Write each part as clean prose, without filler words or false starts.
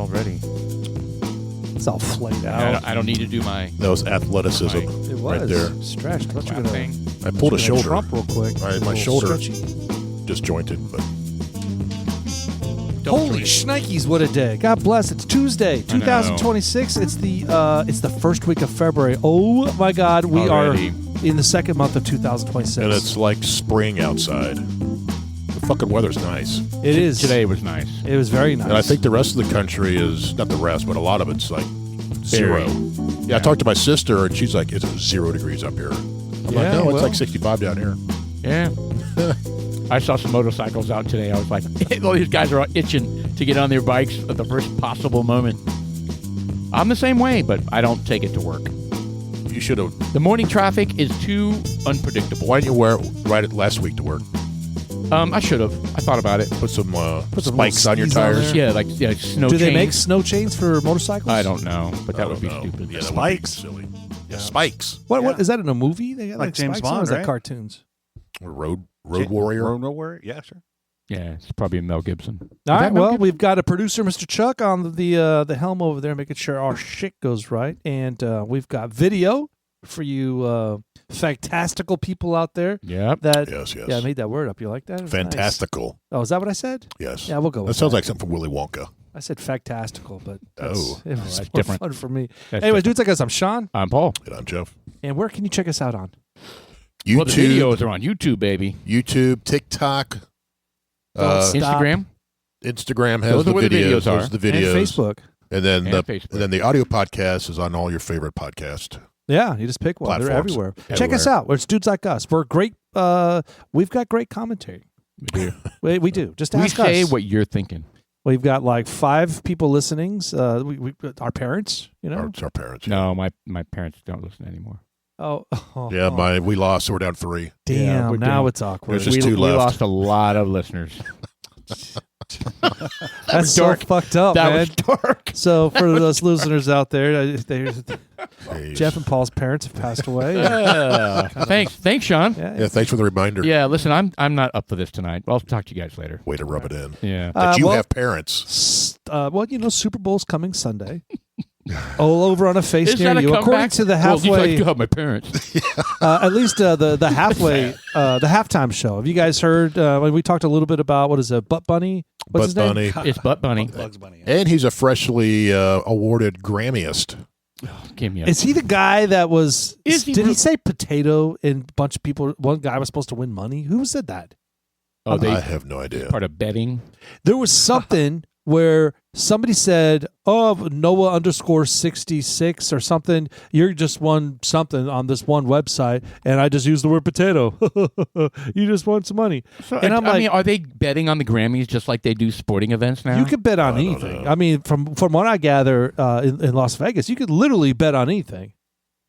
already. It's all flayed out. I don't need to do my... That was athleticism It was. right there. Stretched. I thought you were thing. I pulled a shoulder. Trump real quick. My shoulder Stretchy. disjointed, but Holy shnikes, what a day. God bless. It's Tuesday, 2026. It's the first week of February. Oh my God, we Already. are in the second month of 2026. and it's like spring outside. The fucking weather's nice. It is. Today was nice. It was very nice. And I think the rest of the country is, not the rest, but a lot of it's like zero. Yeah, I talked to my sister, and she's like, it's 0 degrees up here. I'm like, no, it's like 65 down here. Yeah. I saw some motorcycles out today. I was like, all these guys are all itching to get on their bikes at the first possible moment. I'm the same way, but I don't take it to work. You should have. The morning traffic is too unpredictable. Why didn't you ride it last week to work? I should have. I thought about it. Put some some spikes on your little skis on tires. there. Yeah, like snow Do chains. they make snow chains for motorcycles? I don't know, but that would be know. stupid. Yeah, that Spikes. would be silly. Yeah, spikes. What is that in a movie? They got Like James spikes on, or Bond, is that right? cartoons? Road warrior. Road Warrior. Yeah, sure. Yeah, it's probably Mel Gibson. All right, that Mel well, Gibson? we've got a producer, Mr. Chuck, on the helm over there, making sure our shit goes right. And we've got video for you fantastical people out there. Yep. Yes. Yeah, I made that word up. You like that? It was Fantastical. nice. Oh, is that what I said? Yes. Yeah, we'll go with That sounds like something from Willy Wonka. I said factastical, but it was that's more different. fun for me. That's Anyways, dudes like us, I'm Sean. I'm Paul. And I'm Jeff. And where can you check us out on? YouTube, Well, the videos are on YouTube, baby. YouTube, TikTok, Instagram. Instagram has Those the are where the videos. videos Those are. are the videos. And Facebook. And then And the Facebook. audio podcast is on all your favorite podcast. Yeah, you just pick one. They're Platforms. everywhere. Check Everywhere. us out. It's dudes like us. We're great. We've got great commentary. We do. We do. Just We ask say us. what you're thinking. We've got like 5 people listening. We our parents, you know. Our parents. No, my parents don't listen anymore. Oh, Yeah, we lost, so we're down 3. damn. Yeah, we're now doing- it's awkward. There's just we 2 left. lost a lot of listeners. That's so dark. fucked up, That man. was dark. So for those listeners out there, Jeez. Jeff and Paul's parents have passed away. Thanks, Sean. Yeah. Thanks for the reminder. Yeah, listen, I'm not up for this tonight. I'll talk to you guys later. Way to rub it in. Yeah. That you well- have parents. Well, Super Bowl's coming Sunday. All over on a face Is near that a you. comeback? According to the halfway, Well, you have my parents. at least the halfway, the halftime show. Have you guys heard? We talked a little bit about what is it, Butt Bunny? What's his Butt name? Bunny. It's Butt Bunny. Bugs Bunny. And he's a freshly awarded Grammyist. Give me a Is he the guy that was? Is he did he re- say potato and a bunch of people? One guy was supposed to win money. Who said that? Oh, they I have no idea. part of betting. There was something where somebody said, "Oh, Noah _66 or something. You just won something on this one website, and I just used the word potato. You just won some money." So, And I'm I like, mean, are they betting on the Grammys just like they do sporting events now? you could bet on I don't anything. know. I mean, from what I gather in Las Vegas, you could literally bet on anything,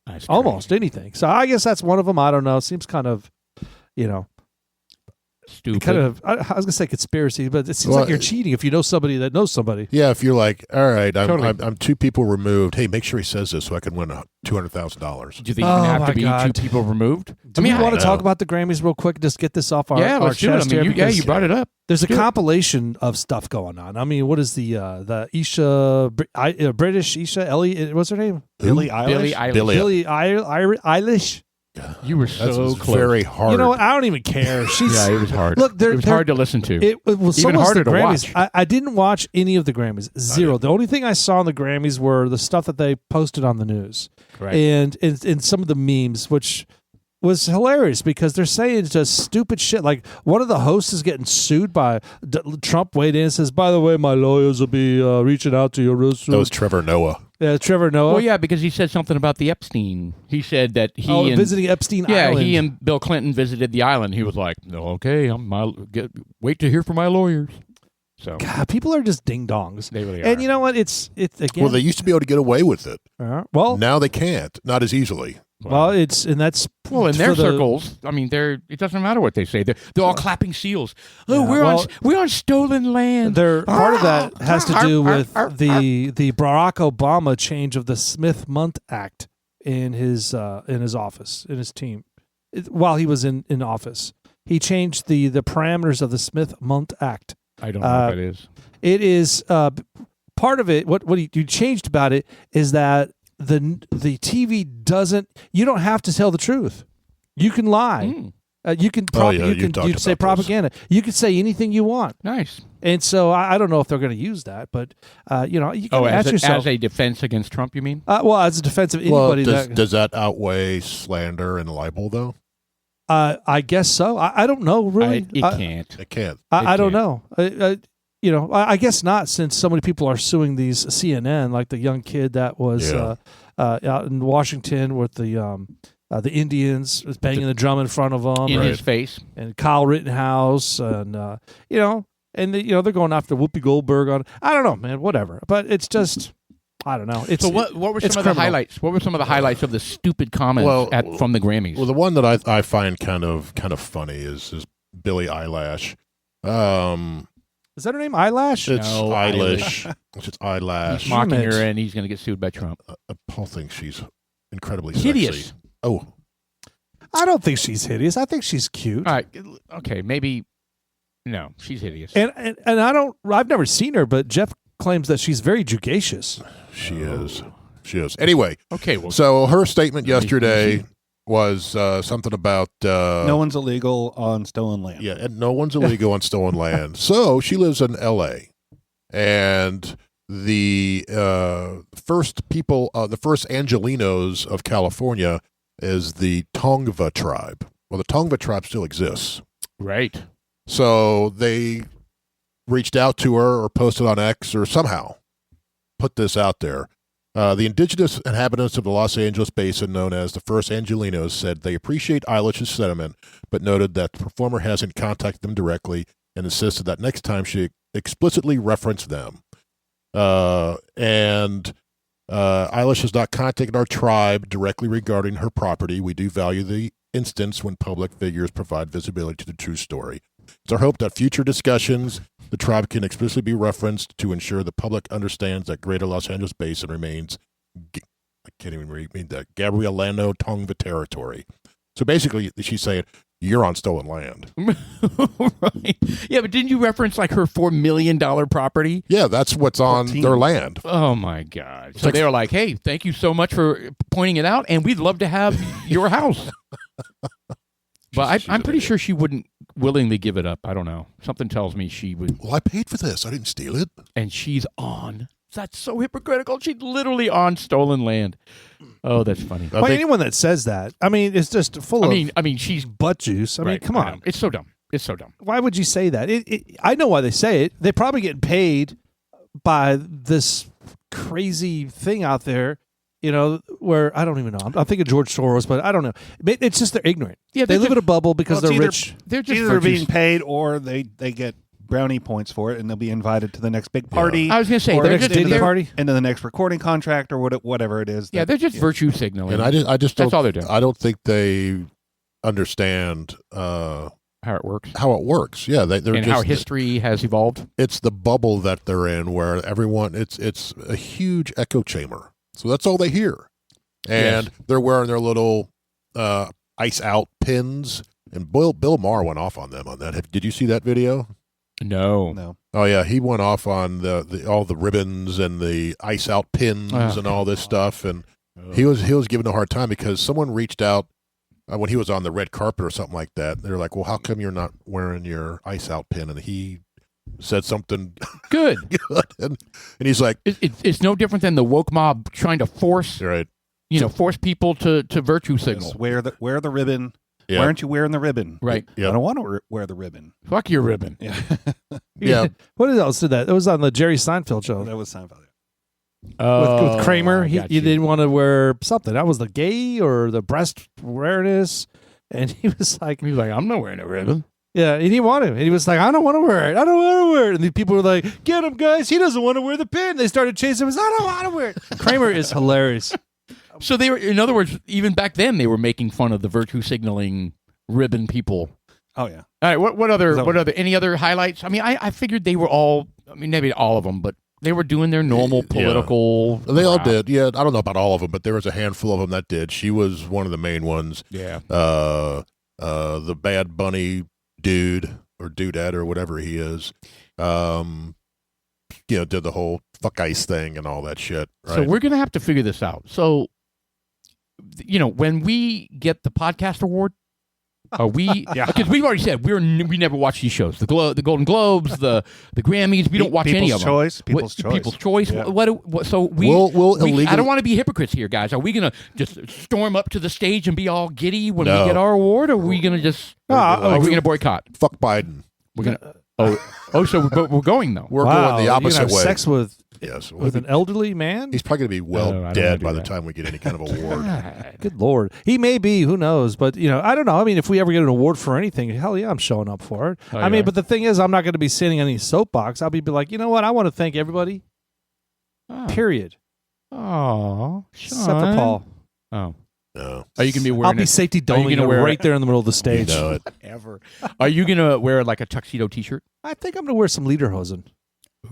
That's almost crazy. anything. So I guess that's one of them. I don't know. It seems kind of, Stupid. kind of. I was gonna say conspiracy, but it seems Well, like you're cheating if you know somebody that knows somebody. Yeah, if you're like, all right, Totally. I'm 2 people removed. Hey, make sure he says this so I can win $200,000. Do they Oh, even have my to be God. 2 people removed? Do we want to know. talk about the Grammys real quick? Just get this off our, yeah, our let's do it. chest I mean, here because you brought it up. there's a do it. compilation of stuff going on. I mean, what is the Isha British Isha Ellie? What's her name? Billie Eilish. Billie Eilish. Billie- Billie Eilish. You were That's so close. very hard. You know what? I don't even care. She's Yeah, it was hard. Look, it was hard to listen to. It was so Even was harder the to Grammys. watch. I didn't watch any of the Grammys. Zero. The only thing I saw on the Grammys were the stuff that they posted on the news Correct. and some of the memes, which was hilarious because they're saying just stupid shit. Like one of the hosts is getting sued by Trump. Weighed in and says, "By the way, my lawyers will be reaching out to you real soon." That was Trevor Noah. Trevor Noah. Well, yeah, because he said something about the Epstein. He said that he and visiting Epstein Island. he and Bill Clinton visited the island. He was like, "Okay, wait to hear from my lawyers." So God, people are just ding dongs. they really are. And you know what? It's again. Well, they used to be able to get away with it. well, Now they can't. Not as easily. that's Well, in their for the- circles, I mean, it doesn't matter what they say. They're all clapping seals. Oh, Yeah, we're on stolen land. Part of that has to do with the Barack Obama change of the Smith-Malt Act in his office, in his team, while he was in office. He changed the parameters of the Smith-Malt Act. I don't know what that is. It is part of it, what you changed about it is that the TV doesn't. You don't have to tell the truth. You can lie. You can you say propaganda. You can say anything you want. Nice. And so I don't know if they're going to use that, but you can ask yourself as a defense against Trump. You mean? Well, as a defense of anybody. Does that outweigh slander and libel though? I guess so. I don't know really. It can't. It can't. I don't know. I guess not, since so many people are suing these CNN, like the young kid that was out in Washington with the Indians was banging the drum in front of them in his face, and Kyle Rittenhouse, and they're going after Whoopi Goldberg on. I don't know, man. Whatever, but it's just. I don't know. So what were some of the highlights? What were some of the highlights of the stupid comments from the Grammys? Well, the one that I find kind of funny is Billie Eilish. Is that her name? Eyelash? It's Eilish. It's eyelash. He's mocking her, and he's going to get sued by Trump. Paul thinks she's incredibly hideous. Sexy. Oh, I don't think she's hideous. I think she's cute. All right, okay, maybe. No, she's hideous. And I've never seen her, but Jeff claims that she's very jugacious. She is. She is. Anyway, okay. Well, so her statement yesterday was something about no one's illegal on stolen land. Yeah, and no one's illegal on stolen land. So she lives in L.A. and the first Angelinos of California is the Tongva tribe. Well, the Tongva tribe still exists, right? So they reached out to her or posted on X or somehow put this out there. The indigenous inhabitants of the Los Angeles basin, known as the First Angelinos, said they appreciate Eilish's sentiment, but noted that the performer hasn't contacted them directly and insisted that next time she explicitly reference them. And Eilish has not contacted our tribe directly regarding her property. We do value the instance when public figures provide visibility to the true story. It's our hope that future discussions, the tribe can explicitly be referenced to ensure the public understands that Greater Los Angeles Basin remains, I can't even read that, Gabrielano Tongva territory. So basically, she's saying, you're on stolen land. Right. Yeah, but didn't you reference like her $4 million property? Yeah, that's what's on their land. Oh, my God. So they were like, hey, thank you so much for pointing it out, and we'd love to have your house. But I'm pretty sure she wouldn't willingly give it up. I don't know. Something tells me she would. Well, I paid for this. I didn't steal it. And she's on. That's so hypocritical. She's literally on stolen land. Oh, that's funny. Well, anyone that says that, I mean, it's just full of. I mean, she's butt juice. I mean, come on. It's so dumb. It's so dumb. Why would you say that? I know why they say it. They're probably getting paid by this crazy thing out there. Where I don't even know. I'm thinking George Soros, but I don't know. It's just they're ignorant. Yeah, they live in a bubble because they're rich. They're just either being paid or they get brownie points for it, and they'll be invited to the next big party. I was going to say they're just into the next recording contract or whatever it is. Yeah, they're just virtue signaling. And I just that's all they're doing. I don't think they understand how it works. Yeah, they're and just, how history has evolved. It's the bubble that they're in, where everyone. It's a huge echo chamber. So that's all they hear. And they're wearing their little ice out pins. And Bill Maher went off on them on that. Did you see that video? No. Oh, yeah. He went off on all the ribbons and the ice out pins and all this stuff. And he was given a hard time because someone reached out when he was on the red carpet or something like that. They're like, well, how come you're not wearing your ice out pin? And he said something good. And he's like, it's no different than the woke mob trying to force, force people to virtue signal. Yes, wear the ribbon. Yeah. Why aren't you wearing the ribbon? Right. I don't want to wear the ribbon. Fuck your ribbon. Yeah. Yeah. What else did that? It was on the Jerry Seinfeld show. That was Seinfeld. With Kramer, he didn't want to wear something. That was the gay or the breast awareness, and he was like, I'm not wearing a ribbon. Yeah, and he wanted it. And he was like, I don't want to wear it. I don't want to wear it. And the people were like, get him, guys. He doesn't want to wear the pin. They started chasing him. I don't want to wear it. Kramer is hilarious. So they were, in other words, even back then, they were making fun of the virtue signaling ribbon people. Oh, yeah. All right, what other any other highlights? I mean, I figured they were all, maybe all of them, but they were doing their normal political. They all did. Yeah, I don't know about all of them, but there was a handful of them that did. She was one of the main ones. Yeah. The Bad Bunny dude or dudette or whatever he is, did the whole fuck ice thing and all that shit. Right? So we're going to have to figure this out. So, when we get the podcast award, are we? Because we've already said we never watch these shows. The Golden Globes, the Grammys. We don't watch any of them. People's Choice. People's Choice. Yeah. What, so we'll illegally. I don't want to be hypocrites here, guys. Are we going to just storm up to the stage and be all giddy when we get our award, or are we going to just? Are we going to boycott? Fuck Biden. We're gonna. So we're going though. We're going the opposite you're gonna have way. Sex with Yes, an elderly man? He's probably going to be I don't dead do by the that. time we get any kind of award. Good Lord. He may be, who knows? But, I don't know. I mean, if we ever get an award for anything, hell yeah, I'm showing up for it. Oh, I mean, yeah. but the thing is, I'm not going to be sitting on any soapbox. I'll be like, you know what? I want to thank everybody, period. Oh, Except for Paul. Oh. No, Are you going to be wearing I'll be safety doming gonna wear right there in the middle of the you stage. know it. ever? Are you going to wear like a tuxedo T-shirt? I think I'm going to wear some lederhosen.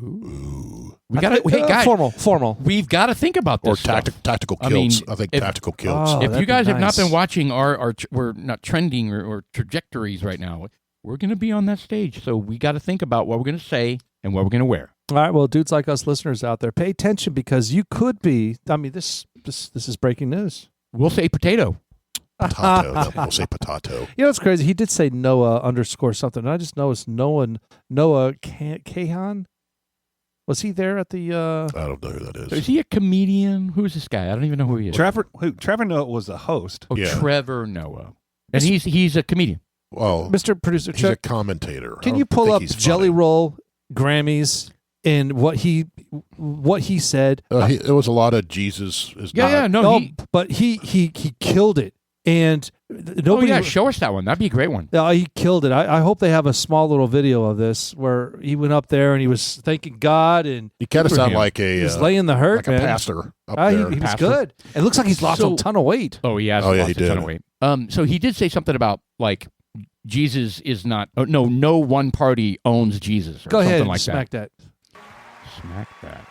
Ooh. We got to. Hey guys, Formal. we've got to think about this. Or stuff. tactical I mean, kilts. I think if- tactical kilts. Oh, If that'd you guys be have not nice. been watching our we're not trending or trajectories right now. We're going to be on that stage, so we got to think about what we're going to say and what we're going to wear. All right, well, dudes like us listeners out there, pay attention because you could be, I mean, this is breaking news. We'll say potato. Potato. No, we'll say potato. You know what's crazy? He did say Noah _ something. And I just noticed Noah Kahan. Was he there at the? I don't know who that So is is. he a comedian? Who's this guy? I don't even know who he is. Trevor Noah was the host. Oh, Yeah. Trevor Noah, and he's a comedian. Well, Mr. Producer, he's a commentator. I can don't you pull think up he's Jelly funny. Roll Grammys and what he said? It was a lot of Jesus is not. But he killed it, and nobody. Show us that one. That'd be a great one. He killed it. I hope they have a small little video of this where he went up there and he was thanking God and He kind of Good for sounded him. like he was a laying the hurt, like a man. pastor up He there. was Pastor. good. It looks like he's lost So- a ton of weight. Oh, he has. Oh, yeah, lost he a ton did. of weight. So he did say something about like Jesus is not. No one party owns Jesus. Or Go something ahead, like smack that. Smack that.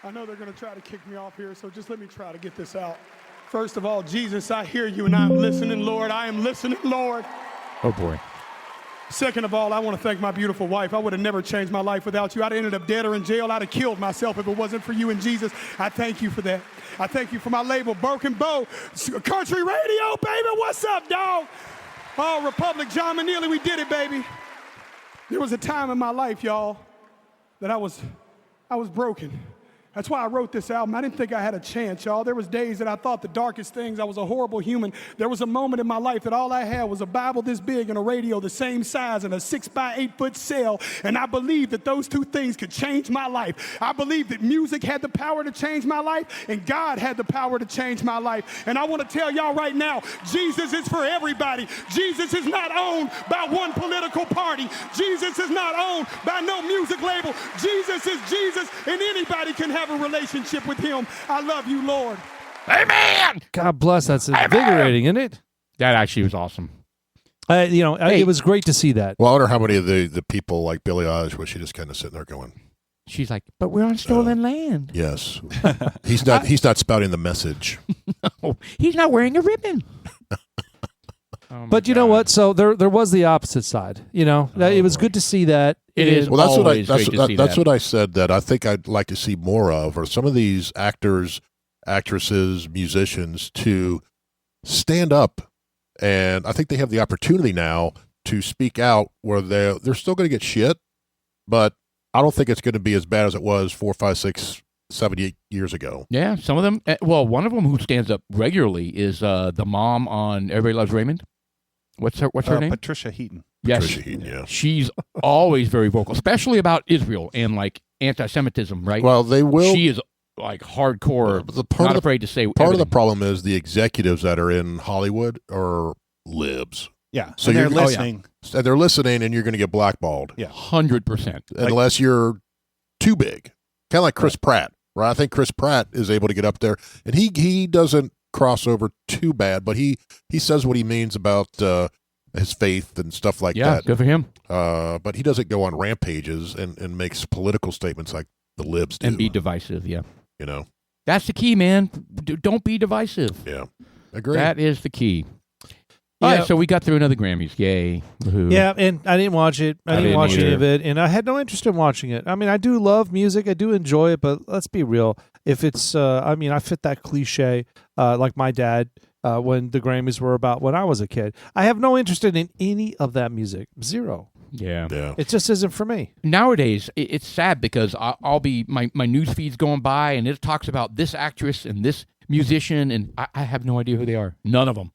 I know they're going to try to kick me off here, so just let me try to get this out. First of all, Jesus, I hear you and I'm listening, Lord. I am listening, Lord. Oh boy. Second of all, I want to thank my beautiful wife. I would have never changed my life without you. I'd have ended up dead or in jail. I'd have killed myself if it wasn't for you and Jesus. I thank you for that. I thank you for my label, Broken Bow, Country Radio, baby. What's up, dog? Oh, Republic, John Manili, we did it, baby. There was a time in my life, y'all, that I was broken. That's why I wrote this album. I didn't think I had a chance, y'all. There was days that I thought the darkest things. I was a horrible human. There was a moment in my life that all I had was a Bible this big and a radio the same size and a 6x8 foot cell. And I believed that those two things could change my life. I believed that music had the power to change my life and God had the power to change my life. And I want to tell y'all right now, Jesus is for everybody. Jesus is not owned by one political party. Jesus is not owned by no music label. Jesus is Jesus, and anybody can have a relationship with him. I love you, Lord. Amen. God bless. That's invigorating, isn't it? That actually was awesome. It was great to see that. Well, I wonder how many of the people like Billie Eilish was she just kind of sitting there going, She's like, but we're on stolen land. "Yes, he's not spouting the message." Oh, he's not wearing a ribbon. Oh, But you know what? So there was the opposite side. It was good to see that. It is. Well, that's Always great to see that's that. what I said that I think I'd like to see more of, or some of these actors, actresses, musicians to stand up, and I think they have the opportunity now to speak out where they're still going to get shit, but I don't think it's going to be as bad as it was 4, 5, 6, 7, 8 years ago. Yeah, some of them. Well, one of them who stands up regularly is the mom on Everybody Loves Raymond. What's her name? Patricia Heaton. Yes, Patricia Heaton, yeah. she's always very vocal, especially about Israel and like anti-Semitism. Right? Well, they will. She is like hardcore. The part not of the- afraid to say. Part of the everything. problem is the executives that are in Hollywood are libs. Yeah. So and they're you're- oh, yeah. listening. And they're listening, and you're going to get blackballed 100%. unless you're too big. Kind of like Chris Pratt, right? I think Chris Pratt is able to get up there, and he doesn't cross over too bad, but he says what he means about his faith and stuff like Yeah, that. good for him. But he doesn't go on rampages and makes political statements like the libs do. And be divisive. Yeah, you know? that's the key, man. Don't be divisive. Yeah. Agree. That is the key. All right, so we got through another Grammys. Yay. Woohoo. Yeah, and I didn't watch it. I didn't watch any either. of it, and I had no interest in watching it. I mean, I do love music. I do enjoy it, but let's be real. If it's, I fit that cliche like my dad when the Grammys were about when I was a kid. I have no interest in any of that music. Zero. Yeah. It just isn't for me. Nowadays, it's sad because I'll be, my news feed's going by and it talks about this actress and this musician, and I have no idea who they are. None of them.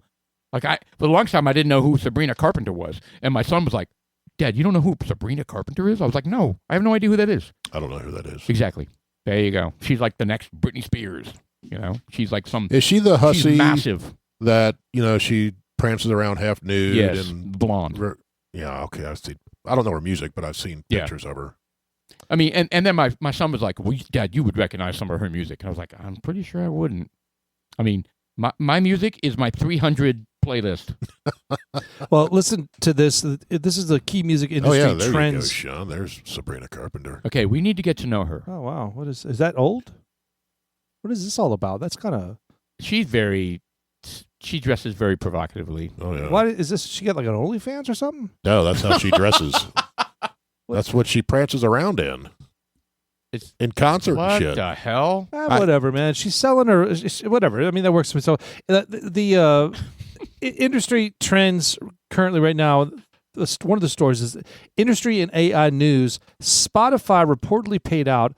Like, for the longest time, I didn't know who Sabrina Carpenter was. And my son was like, Dad, you don't know who Sabrina Carpenter is? I was like, no, I have no idea who that is. I don't know who that is. Exactly. There you go. She's like the next Britney Spears. You know, she's like some. Is she the hussy? She's massive. That, she prances around half nude. Yes, and blonde. Yeah, okay. I don't know her music, but I've seen pictures of her. I mean, and then my son was like, well, Dad, you would recognize some of her music. And I was like, I'm pretty sure I wouldn't. I mean, my music is my 300 playlist. Well, listen to this. This is the key music industry there trends. you go, Sean. There's Sabrina Carpenter. Okay, we need to get to know her. Oh wow, is that old? What is this all about? That's kind of. She dresses very provocatively. Oh yeah. What is this? She got like an OnlyFans or something? No, that's how she dresses. That's what she prances around in. It's in concert what and shit. the hell? Whatever, man. She's selling her. Whatever. I mean, that works for me. So the industry trends currently right now. One of the stories is industry and AI news. Spotify reportedly paid out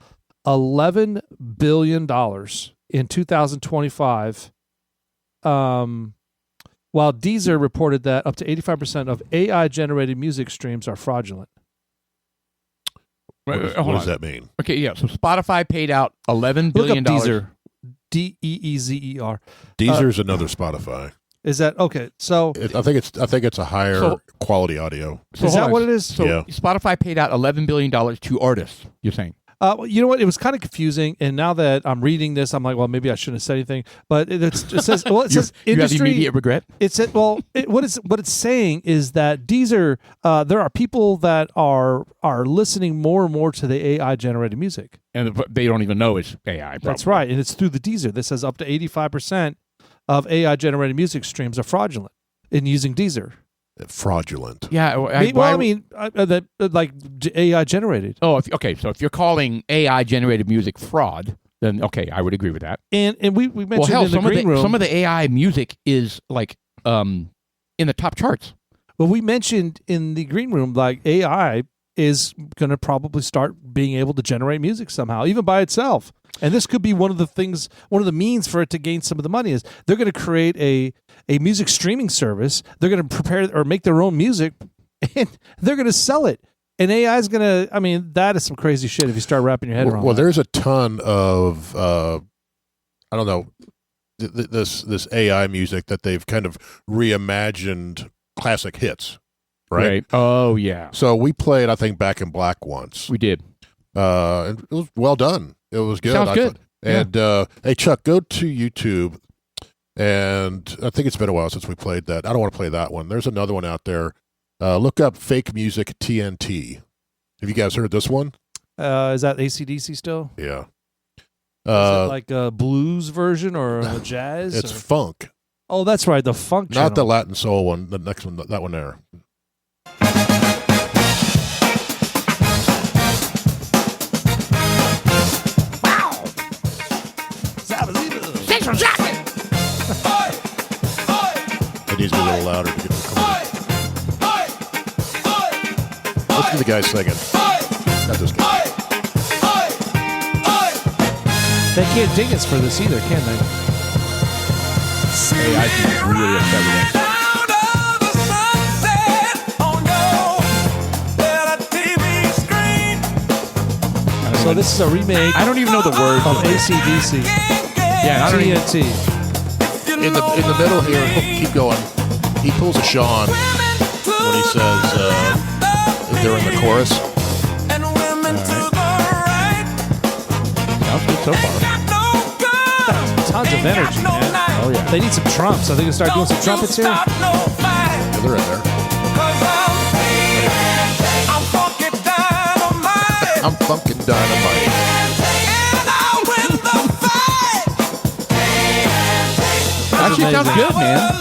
$11 billion in 2025. While Deezer reported that up to 85% of AI-generated music streams are fraudulent. What does that mean? Okay, yeah. So Spotify paid out $11 billion. Look up Deezer. Deezer. Deezer's another Spotify. Is that okay? So I think it's a higher quality audio. So is that what it is? So yeah. Spotify paid out $11 billion to artists, you're saying? You know what? It was kind of confusing, and now that I'm reading this, I'm like, well, maybe I shouldn't have said anything. But it says, well, it says you industry. have the immediate regret? It said, well, what it's saying is that Deezer, there are people that are listening more and more to the AI generated music, And they don't even know it's AI. Probably. That's right, and it's through the Deezer. This says up to 85% of AI generated music streams are fraudulent in using Deezer. Fraudulent. Yeah. That like AI generated. Oh, so if you're calling AI generated music fraud, then okay, I would agree with that. And we mentioned in the green room, some of the AI music is like in the top charts. Well, we mentioned in the green room, like AI is going to probably start being able to generate music somehow, even by itself. And this could be one of the means for it to gain some of the money is they're going to create a music streaming service. They're going to prepare or make their own music, and they're going to sell it. And AI is going to, I mean, that is some crazy shit if you start wrapping your head around. Well, that. there's a ton of, I don't know, this AI music that they've kind of reimagined classic hits, right? Oh, yeah. So we played, I think, Back in Black once. We did. And it was well done. It was good. Sounds good. And hey, Chuck, go to YouTube. And I think it's been a while since we played that. I don't want to play that one. There's another one out there. Look up Fake Music TNT. Have you guys heard this one? Is that AC/DC still? Yeah. Is it like a blues version or a jazz? It's funk. Oh, that's right. The funk channel. Not the Latin soul one. The next one, that one there. It needs to be a little louder to get the chorus. Listen to the guy singing. Not this guy. They can't ding us for this either, can they? AI is really upset with that. So this is a remake I don't even know the words of AC/DC. Yeah, I don't even, TNT. In the middle here, keep going. He pulls a Sean when he says during the chorus. sounds good so far. Tons of energy, man. Oh yeah. They need some trumps. I think they start doing some trumpets here. Yeah, they're in there. I'm funkin' dynamite. Actually, it sounds amazing. good, man.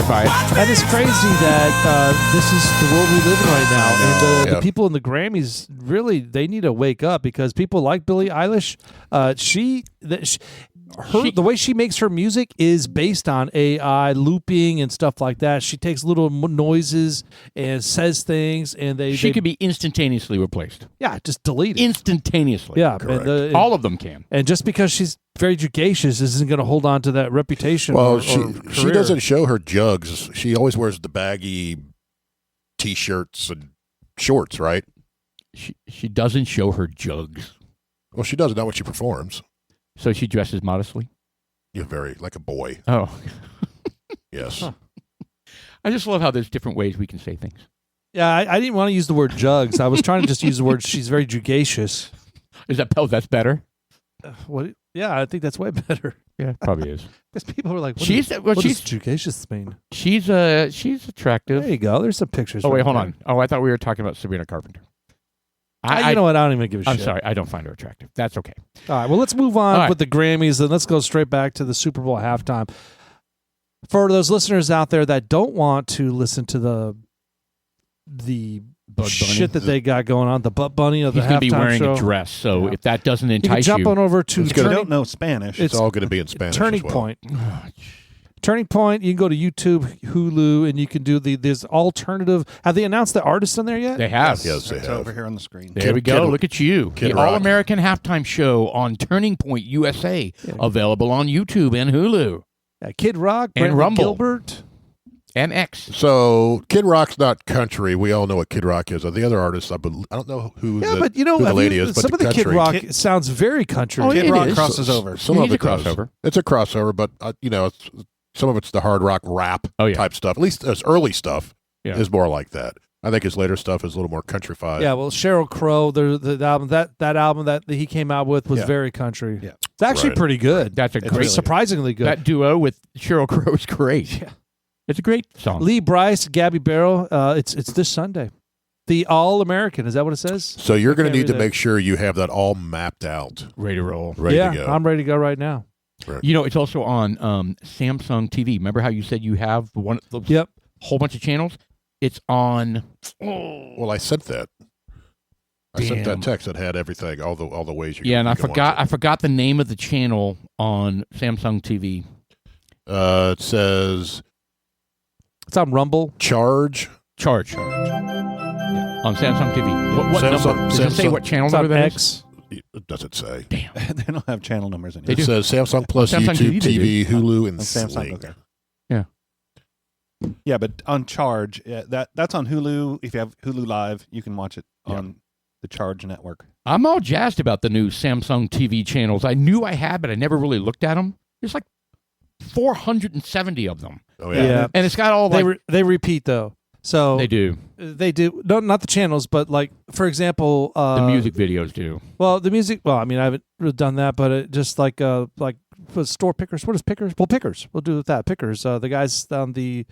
I'd buy it. And it's crazy that this is the world we live in right now. And the Yep. people in the Grammys, really, they need to wake up because people like Billie Eilish. The way she makes her music is based on AI looping and stuff like that. She takes little noises and says things, and She could be instantaneously replaced. just delete it. Instantaneously. Yeah, Correct. All of them can. And just because she's very jugacious isn't going to hold on to that reputation. Well, or she career. doesn't show her jugs. She always wears the baggy T-shirts and shorts, right? She doesn't show her jugs. Well, she does, not when she performs. So she dresses modestly? You're very like a boy. Oh. Yes. I just love how there's different ways we can say things. Yeah, I didn't want to use the word jugs. I was trying to just use the word she's very jugacious. That's better? What? Yeah, I think that's way better. Yeah, probably is. Because people were like, what She's does jugacious mean? She's attractive. There you go. There's some pictures. Oh, wait, right hold there. on. Oh, I thought we were talking about Sabrina Carpenter. You know what? I don't even give a I'm shit. sorry. I don't find her attractive. That's okay. All right. Well, let's move on All right. with the Grammys and let's go straight back to the Super Bowl halftime. For those listeners out there that don't want to listen to the Bud Bunny. shit that they got going on, the Butt Bunny of the He's going to halftime be wearing show, a dress, so Yeah. if that doesn't you can entice jump on over to It's If you gonna- don't know Spanish. It's all going to be in Spanish. Turning as well. Point. Turning Point. You can go to YouTube, Hulu, and you can do this alternative. Have they announced the artist on there yet? They have. Yes, they It's have. over here on the screen. There we go. Look at you. Kid The Rock. All-American Halftime Show on Turning Point USA. Available on YouTube and Hulu. Kid Rock, And Brantley Rumble. Gilbert. And X. So Kid Rock's not country. We all know what Kid Rock is. The other artists, I don't know who. Yeah, the, but you know, who the I lady mean, is. But some the of the Kid country. Rock sounds very country. Oh, Kid it Rock is. crosses over. Some He's of a it does. crossover. It's a crossover, but some of it's the hard rock rap type stuff. At least his early stuff is more like that. I think his later stuff is a little more countrified. Yeah, well, Sheryl Crow, the album that album that he came out with was very country. Yeah. It's actually Right. pretty good. That's a It's great. surprisingly good. That duo with Sheryl Crow is great. Yeah. It's a great song. Lee Bryce, Gabby Barrow. It's this Sunday. The All American. Is that what it says? So you're going to can't need to read that. make sure you have that all mapped out, Ready to roll. ready yeah, to go. I'm ready to go right now. You know, it's also on Samsung TV. Remember how you said you have Yep. whole bunch of channels? It's on. Well, I sent that. I sent that text that had everything, all the ways you. Yeah, and I can forgot. I watch forgot the name of the channel on Samsung TV. it. It says It's on Rumble. Charge. Charge. On Samsung TV. What Samsung- number? Does it say Samsung- what channel It's number on that is? X. It doesn't say. Damn. They don't have channel numbers anymore. They do. It says Samsung Plus, Samsung YouTube TV, they TV, Hulu, and On Samsung. Sling. Okay. Yeah. Yeah, but on Charge, that's on Hulu. If you have Hulu Live, you can watch it on the Charge network. I'm all jazzed about the new Samsung TV channels. I knew I had, but I never really looked at them. There's like 470 of them. Oh Yeah. yeah. And it's got all like... They repeat though. So They do. They do. No, not the channels, but like for example, The music videos do. Well, the music. Well, I mean, I haven't really done that, but it just like for store pickers. What is pickers? Well, pickers. We'll do with that. Pickers. The guys on the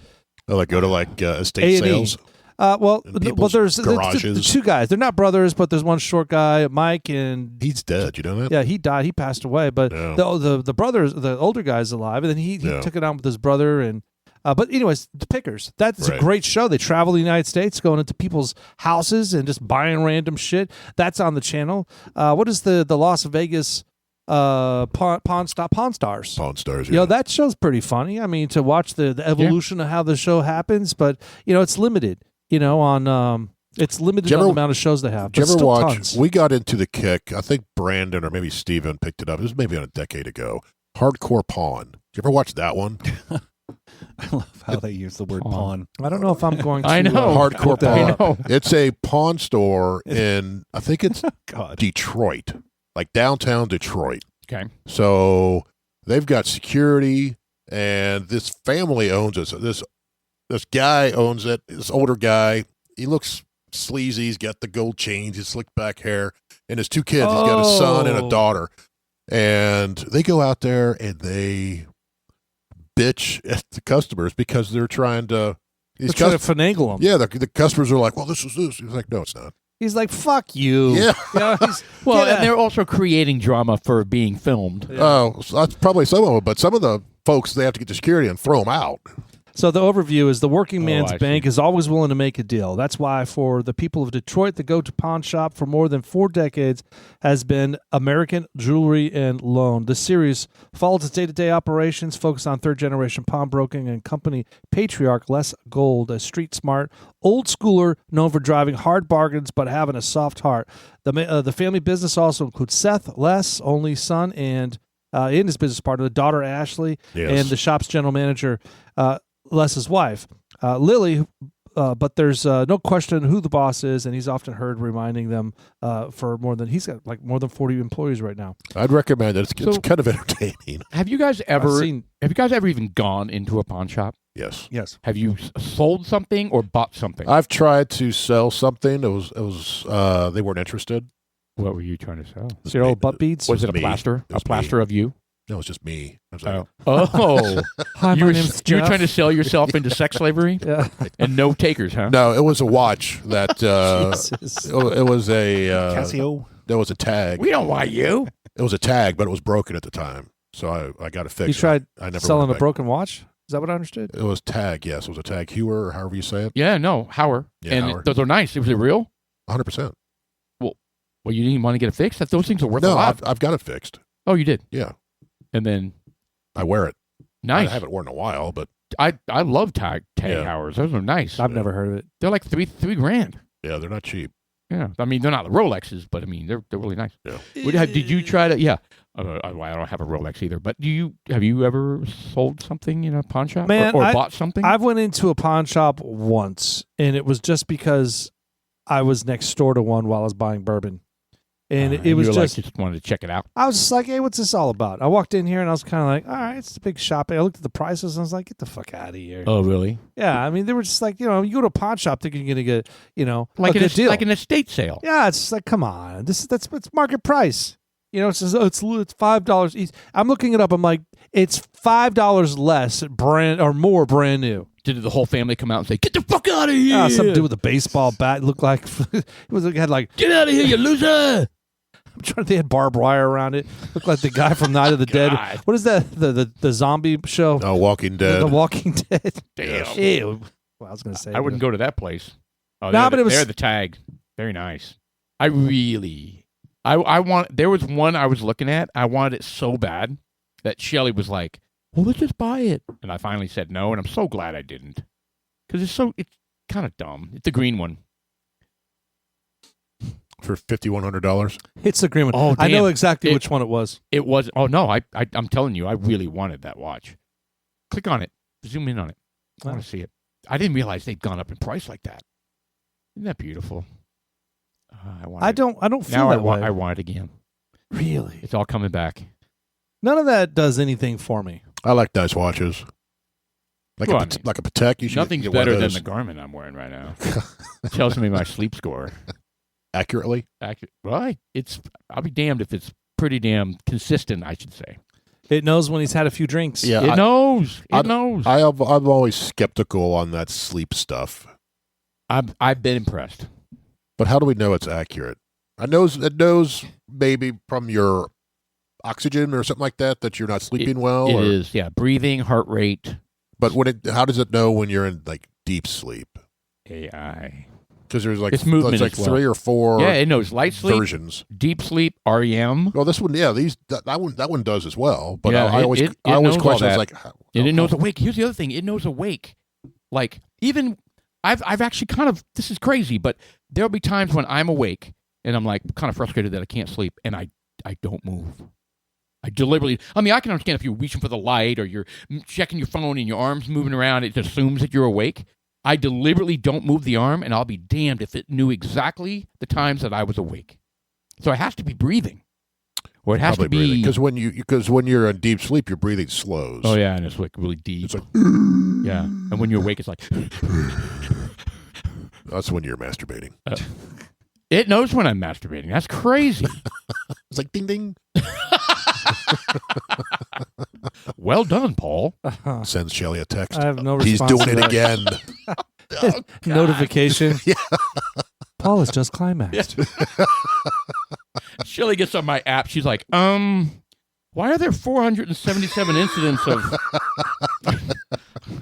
Oh, like go to like estate A&E. sales. Well, In people's there's garages. the two guys. They're not brothers, but there's one short guy, Mike, and He's dead. You know that? yeah, he died. He passed away, but Yeah. the brothers, the older guy's alive, and then he Yeah. took it on with his brother. And but anyways, the Pickers. That's Right. a great show. They travel the United States, going into people's houses and just buying random shit. That's on the channel. What is the Las Vegas Pawn Stars? Pawn Stars. You know, that show's pretty funny. I mean, to watch the evolution of how the show happens, but it's limited. On it's limited on the amount of shows they have. Did But you ever still watch? tons. We got into the kick. I think Brandon or maybe Steven picked it up. It was maybe on a decade ago. Hardcore Pawn. Did you ever watch that one? I love how they use the word pawn. I don't know if I'm going to. I know. Hardcore look that Pawn. up. It's a pawn store in, I think it's God. Detroit, like downtown Detroit. Okay. So they've got security, and this family owns it. So this guy owns it. This older guy. He looks sleazy. He's got the gold chains, his slicked back hair, and his two kids. He's got a son and a daughter. And they go out there and they bitch at the customers because they're trying to. They're trying to finagle him. Yeah, the customers are like, "Well, this is this." He's like, "No, it's not." He's like, "Fuck you." Yeah. Well, Get and they're also creating drama for being filmed. Oh, so that's probably some of them, but some of the folks they have to get to security and throw them out. So the overview is the working man's I bank see. is always willing to make a deal. That's why for the people of Detroit, the go-to pawn shop for more than 4 decades has been American Jewelry and Loan. The series follows its day-to-day operations, focused on third-generation pawnbroking and company patriarch Les Gold, a street-smart old schooler known for driving hard bargains but having a soft heart. The family business also includes Seth, Les' only son, and his business partner, the daughter Ashley, Yes. and the shop's general manager, Les's wife, Lily, but there's no question who the boss is, and he's often heard reminding them he's got like more than 40 employees right now. I'd recommend it. It's So- kind of entertaining. Have you guys ever seen- even gone into a pawn shop? Yes. Yes. Have you sold something or bought something? I've tried to sell something. It was they weren't interested. What were you trying to sell? Is your old butt beads? Was it a me. plaster? It A was plaster me. of you? No, it's just me. I was like, Oh. Hi, you my were, name's you were Jeff. trying to sell yourself into sex slavery? Yeah. And no takers, huh? No, it was a watch that Jesus. it was a Casio. there was a tag. We don't want you. It was a tag, but it was broken at the time, so I got it fixed. You tried I never selling went a back. broken watch? Is that what I understood? It was tag. Yes, it was a tag hewer, or however you say it. Yeah, no, Hauer. Yeah, and Hauer. those are nice. Was it real? 100%. Well, you didn't want to get it fixed? Those things are worth a No, lot. I've got it fixed. Oh, you did? Yeah, And then, I wear it. nice. I haven't worn in a while, but I love tag Yeah. Hauers. Those are nice. I've never heard of it. They're like three grand. yeah, they're not cheap. Yeah. I mean, they're not the Rolexes, but I mean, they're really nice. Yeah. Did you try to? Yeah. I don't have a Rolex either. But have you ever sold something in a pawn shop Man, or I- bought something? I've went into a pawn shop once, and it was just because I was next door to one while I was buying bourbon. And it was you were just, like, just wanted to check it out. I was just like, hey, what's this all about? I walked in here and I was kind of like, all right, it's a big shop. I looked at the prices and I was like, get the fuck out of here. Oh, really? Yeah, I mean, they were just like, you go to a pawn shop thinking you're going to get, Like a good deal. like an estate sale. Yeah, it's just like, come on, it's market price. It's $5 each. I'm looking it up. I'm like, it's $5 less brand or more brand new. Did the whole family come out and say, "Get the fuck out of here"? Some dude with a baseball bat looked like had like, "Get out of here, you loser!" I'm trying to. They had barbed wire around it. Looked like the guy from Night of the Dead. God. What is that? The zombie show? Oh, Walking Dead. The Walking Dead. Damn. Ew. Well, I was going to say. I wouldn't go to that place. Oh, No, but it was- they're the tag. Very nice. I want. There was one I was looking at. I wanted it so bad that Shelly was like, "Well, let's just buy it," and I finally said no, and I'm so glad I didn't because it's kind of dumb. It's the green one. For $5,100. It's the green one. Oh, I know damn. exactly which one it was. It was. Oh no, I'm telling you, I really wanted that watch. Click on it. Zoom in on it. I want to see it. I didn't realize they'd gone up in price like that. Isn't that beautiful? I don't feel Now that way. I want it again. Really? It's all coming back. None of that does anything for me. I like nice watches. Like Well, a I mean, like a Patek. You should Nothing's get one of better than those. the Garmin I'm wearing right now. It tells me my sleep score. Accurately. Well, I'll be damned if it's pretty damn consistent, I should say. It knows when he's had a few drinks. Yeah, It knows. It knows. I'm always skeptical on that sleep stuff. I've been impressed. But how do we know it's accurate? It knows maybe from your oxygen or something like that you're not sleeping well. It is, yeah. Breathing, heart rate, But how does it know when you're in like deep sleep? AI. Because there's like It's movement there's like as well. 3 or 4 Yeah, it knows light sleep, versions. deep sleep, REM. Well, this one, yeah, that one does as well. But Yeah, I always it I always knows all question. I was that. like, And it knows awake. Here's the other thing. It knows awake. Like, even I've actually kind of, this is crazy, but there'll be times when I'm awake and I'm like kind of frustrated that I can't sleep and I don't move. I deliberately, I mean, I can understand if you're reaching for the light or you're checking your phone and your arm's moving around, it assumes that you're awake. I deliberately don't move the arm, and I'll be damned if it knew exactly the times that I was awake. So it has to be breathing. Or it has to be... because when you're in deep sleep, your breathing slows. Oh, yeah, and it's like really deep. It's like Yeah, and when you're awake, it's like... that's when you're masturbating. It knows when I'm masturbating. That's crazy. It's like ding ding. Well done, Paul. Sends Shelly a text. I have no He's response doing to it that. again. Notification. Paul has just climaxed. Shelly gets on my app. She's like, why are there 477 incidents of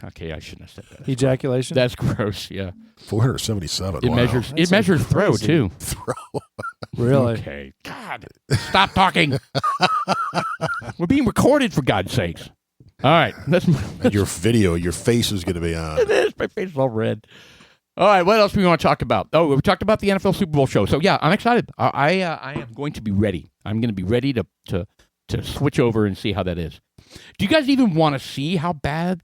Okay, I shouldn't have said that. Ejaculation. That's gross. Yeah. 477. It wow. measures. That's It measures throw crazy. too. Throw. Really? Okay. God, stop talking. We're being recorded, for God's sakes. All right. Let's. And your video, your face is going to be on. It is. My face is all red. All right. What else do we want to talk about? Oh, we talked about the NFL Super Bowl show. So yeah, I'm excited. I am going to be ready. I'm going to be ready to switch over and see how that is. Do you guys even want to see how bad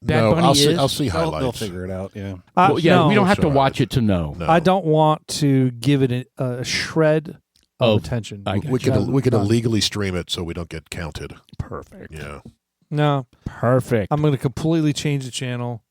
No, Bunny is? I'll see They'll highlights. figure it out. Yeah. Well, yeah, no, we don't have to sure. watch it to know. No. I don't want to give it a shred of Oh, attention. I got We you. can None. illegally stream it so we don't get counted. Perfect. Yeah. No, Perfect. I'm going to completely change the channel,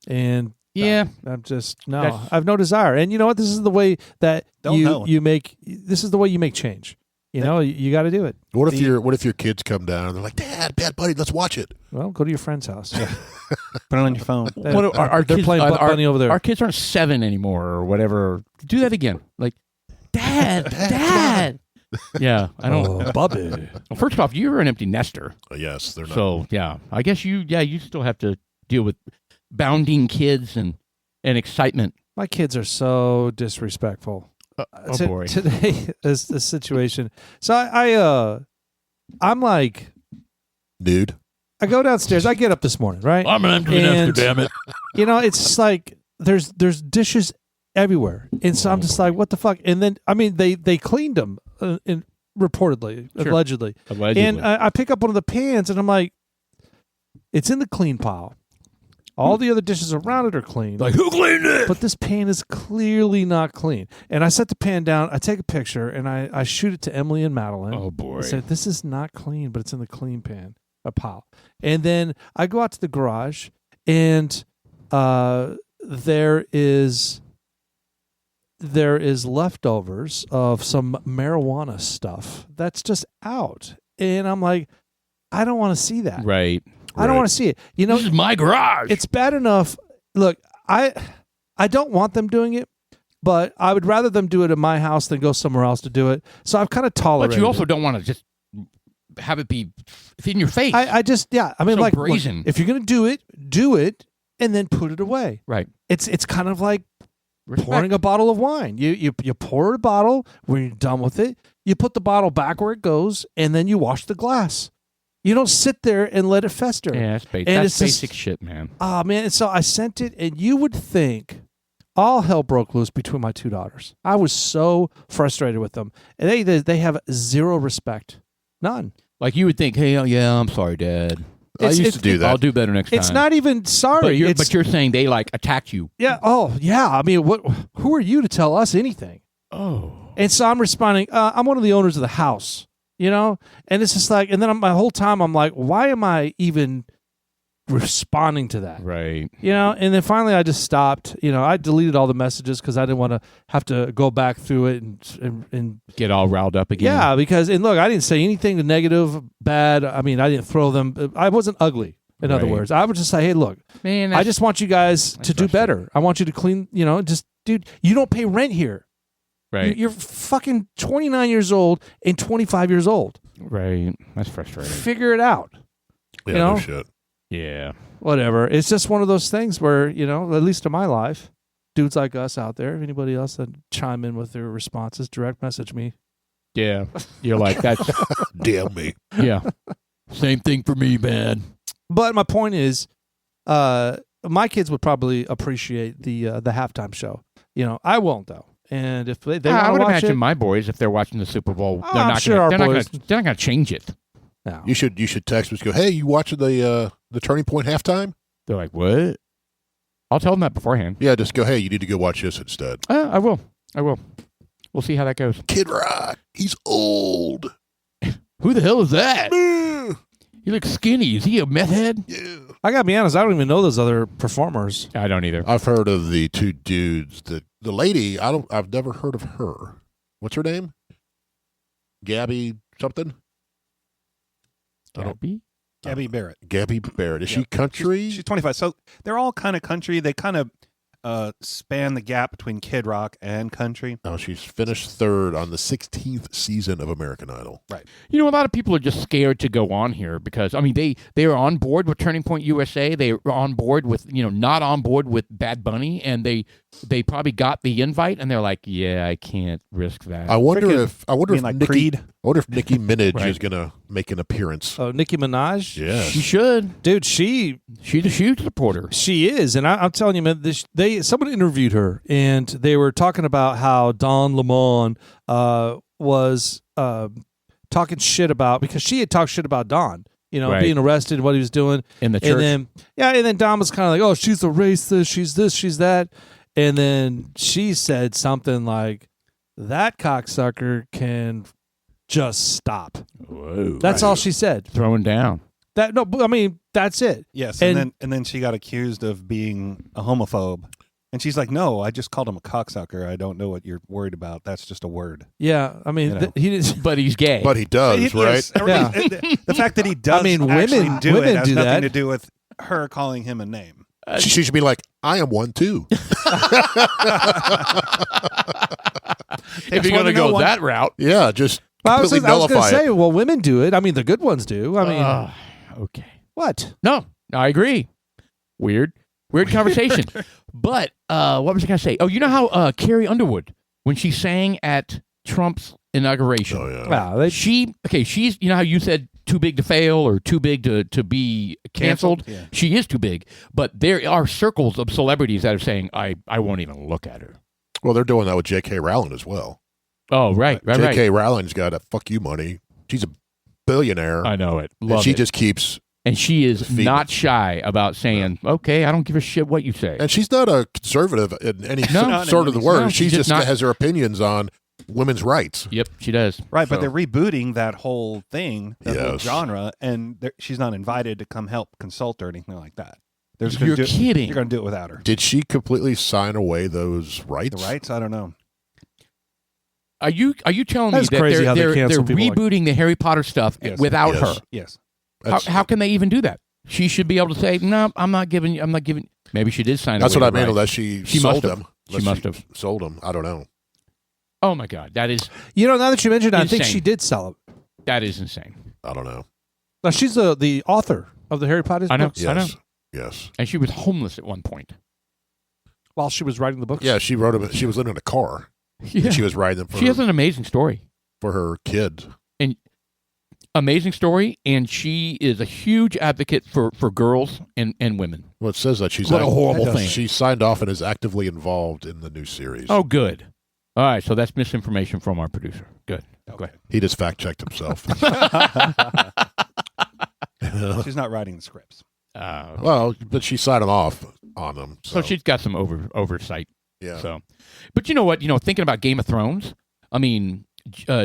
and Yeah. I'm just no. That's- I have no desire. And you know what? This is the way that Don't know. you make. This is the way you make change. You know, you got to do it. What if your kids come down and they're like, Dad, Bad Buddy, let's watch it. Well, go to your friend's house. Put it on your phone. What are They're kids, playing Butt Bunny over there. Our kids aren't 7 anymore or whatever. Do that again. Like, Dad. Yeah, I don't. Oh, Bubby. Well, first off, you're an empty nester, Yes, they're not. so yeah. I guess you still have to deal with bounding kids and excitement. My kids are so disrespectful. Oh boy. Today is the situation. So I'm like, Dude. I go downstairs. I get up this morning, right? I'm an empty And- nester, damn it. You know, it's just like there's dishes everywhere, and so I'm just like, what the fuck? And then I mean, they cleaned them, reportedly, Sure. allegedly. Allegedly. And I pick up one of the pans, and I'm like, it's in the clean pile. All the other dishes around it are clean. like, who cleaned it? But this pan is clearly not clean. And I set the pan down, I take a picture, and I shoot it to Emily and Madeline. Oh boy. I said, this is not clean, but it's in the clean pan, a pile. And then I go out to the garage, and there is leftovers of some marijuana stuff that's just out. And I'm like, I don't want to see that. Right. I don't want to see it. You know, This is my garage. it's bad enough. Look, I don't want them doing it, but I would rather them do it at my house than go somewhere else to do it. So I've kind of tolerated but you also it. don't want to just have it be in your face. I just, yeah. I mean, So like, look, brazen. if you're going to do it, and then put it away. right. It's kind of like Respect. pouring a bottle of wine. You pour a bottle. When you're done with it, you put the bottle back where it goes, and then you wash the glass. You don't sit there and let it fester. Yeah, that's, And that's it's just- basic shit, man. Ah, man. And so I sent it, and you would think all hell broke loose between my two daughters. I was so frustrated with them. And they have zero respect. None. Like you would think, hey, oh, yeah, I'm sorry, Dad. I used to do that. I'll do better next time. It's not even sorry. But you're, It's- but you're saying they like attacked you. yeah. Oh, yeah. I mean, who are you to tell us anything? Oh. And so I'm responding, I'm one of the owners of the house, you know? And it's just like, and then my whole time I'm like, why am I even responding to that? Right. You know, and then finally I just stopped. You know, I deleted all the messages because I didn't want to have to go back through it and Get all riled up again. yeah, because, and look, I didn't say anything negative, bad. I mean, I didn't throw them. I wasn't ugly, in other Right. words. I would just say, hey, look, Man, I just want you guys to do frustrating. better. I want you to clean, you know, just, dude, you don't pay rent here. right. You're fucking 29 years old and 25 years old. Right. That's frustrating. Figure it out. Yeah, You know? no shit. Yeah. Whatever. It's just one of those things where, you know, at least in my life, dudes like us out there, if anybody else that chime in with their responses, direct message me. Yeah. You're like, that's, Damn me. yeah. Same thing for me, man. But my point is, my kids would probably appreciate the halftime show. You know, I won't though. And if they I want would to watch imagine it, my boys, if they're watching the Super Bowl, Oh, they're I'm not sure gonna, our they're not boys- gonna, they're not going to change it. no. You should text us. Go, hey, you watching the Turning Point halftime? They're like, what? I'll tell them that beforehand. Yeah, just go. Hey, you need to go watch this instead. I will. We'll see how that goes. Kid Rock, he's old. Who the hell is that? Yeah. He looks skinny. Is he a meth head? I gotta be honest, I don't even know those other performers. I don't either. I've heard of the two dudes. The lady, I've never heard of her. What's her name? Gabby something. I don't- Gabby? Gabby Barrett. Gabby Barrett. Is she Yep. country? She's 25. So they're all kind of country. They kind of, span the gap between Kid Rock and country. Oh, she's finished third on the 16th season of American Idol. Right. You know, a lot of people are just scared to go on here because, I mean, they are on board with Turning Point USA. They are on board with, not on board with Bad Bunny, and they probably got the invite, and they're like, yeah, I can't risk that. I wonder if Creed. Nicki Minaj Right. is going to make an appearance. Oh, Nicki Minaj? Yes. She should. Dude, She's a huge supporter. she is. And I'm telling you, man, someone interviewed her, and they were talking about how Don Lemon was talking shit about, because she had talked shit about Don. Right. Being arrested, what he was doing. In the church. And then Don was kind of like, oh, she's a racist, she's this, she's that. And then she said something like, that cocksucker can just stop. Whoa. That's all she said. Throwing down. That's it. Yes, And- and then she got accused of being a homophobe. And she's like, no, I just called him a cocksucker. I don't know what you're worried about. That's just a word. Yeah, I mean, You know. he didn't. But he's gay. But he does, right? Yes, Yeah. The fact that he does I mean, actually women do it has do nothing that. to do with her calling him a name. She should be like, I am one too. if you're going to go that route. Yeah, just I was completely going to nullify say, it. well, women do it. I mean, the good ones do. I mean, Okay. what? No, I agree. Weird conversation. But what was I going to say? Oh, you know how Carrie Underwood, when she sang at Trump's inauguration, Oh, yeah. Wow, she's, you know how you said too big to fail or too big to be canceled? Yeah. She is too big. But there are circles of celebrities that are saying, I won't even look at her. Well, they're doing that with J.K. Rowling as well. Oh, right. J.K. Rowling's got a fuck you money. She's a billionaire. I know it. and Love she it. just keeps, And she is defeated. not shy about saying, okay, I don't give a shit what you say. and she's not a conservative in any No. Not in sort of the any word. sense. No, she she's just not. has her opinions on women's rights. Yep, she does. Right, but So- they're rebooting that whole thing, that whole Yes. genre, and she's not invited to come help consult or anything like that. You're kidding. You're going to do it without her. Did she completely sign away those rights? The rights? I don't know. Are you telling me That's that crazy how they they're cancel people like- rebooting the Harry Potter stuff Yes. without Yes. her? Yes. That's, How can they even do that? She should be able to say, no, I'm not giving. Maybe she did sign. that's away what I the mean. rights. Unless she She sold must have. them. She Unless must have. sold them. I don't know. Oh my God, that is Now that you mentioned it, I think Insane. she did sell it. insane. I don't know. Now, she's the author of the Harry Potter I know. books I know. Yes. Yes. And she was homeless at one point. while she was writing the books. Yeah, she wrote them. She was living in a car. Yeah. And she was riding them for, She has an amazing story. for her kid. Amazing story, and she is a huge advocate for girls and women. Well, it says that she's What a horrible thing. She signed off and is actively involved in the new series. Oh, good. All right, so that's misinformation from our producer. Good. Go ahead. He just fact checked himself. She's not writing the scripts. Well, but she signed him off on them. So she's got some oversight. yeah. So, but you know what? Thinking about Game of Thrones, I mean,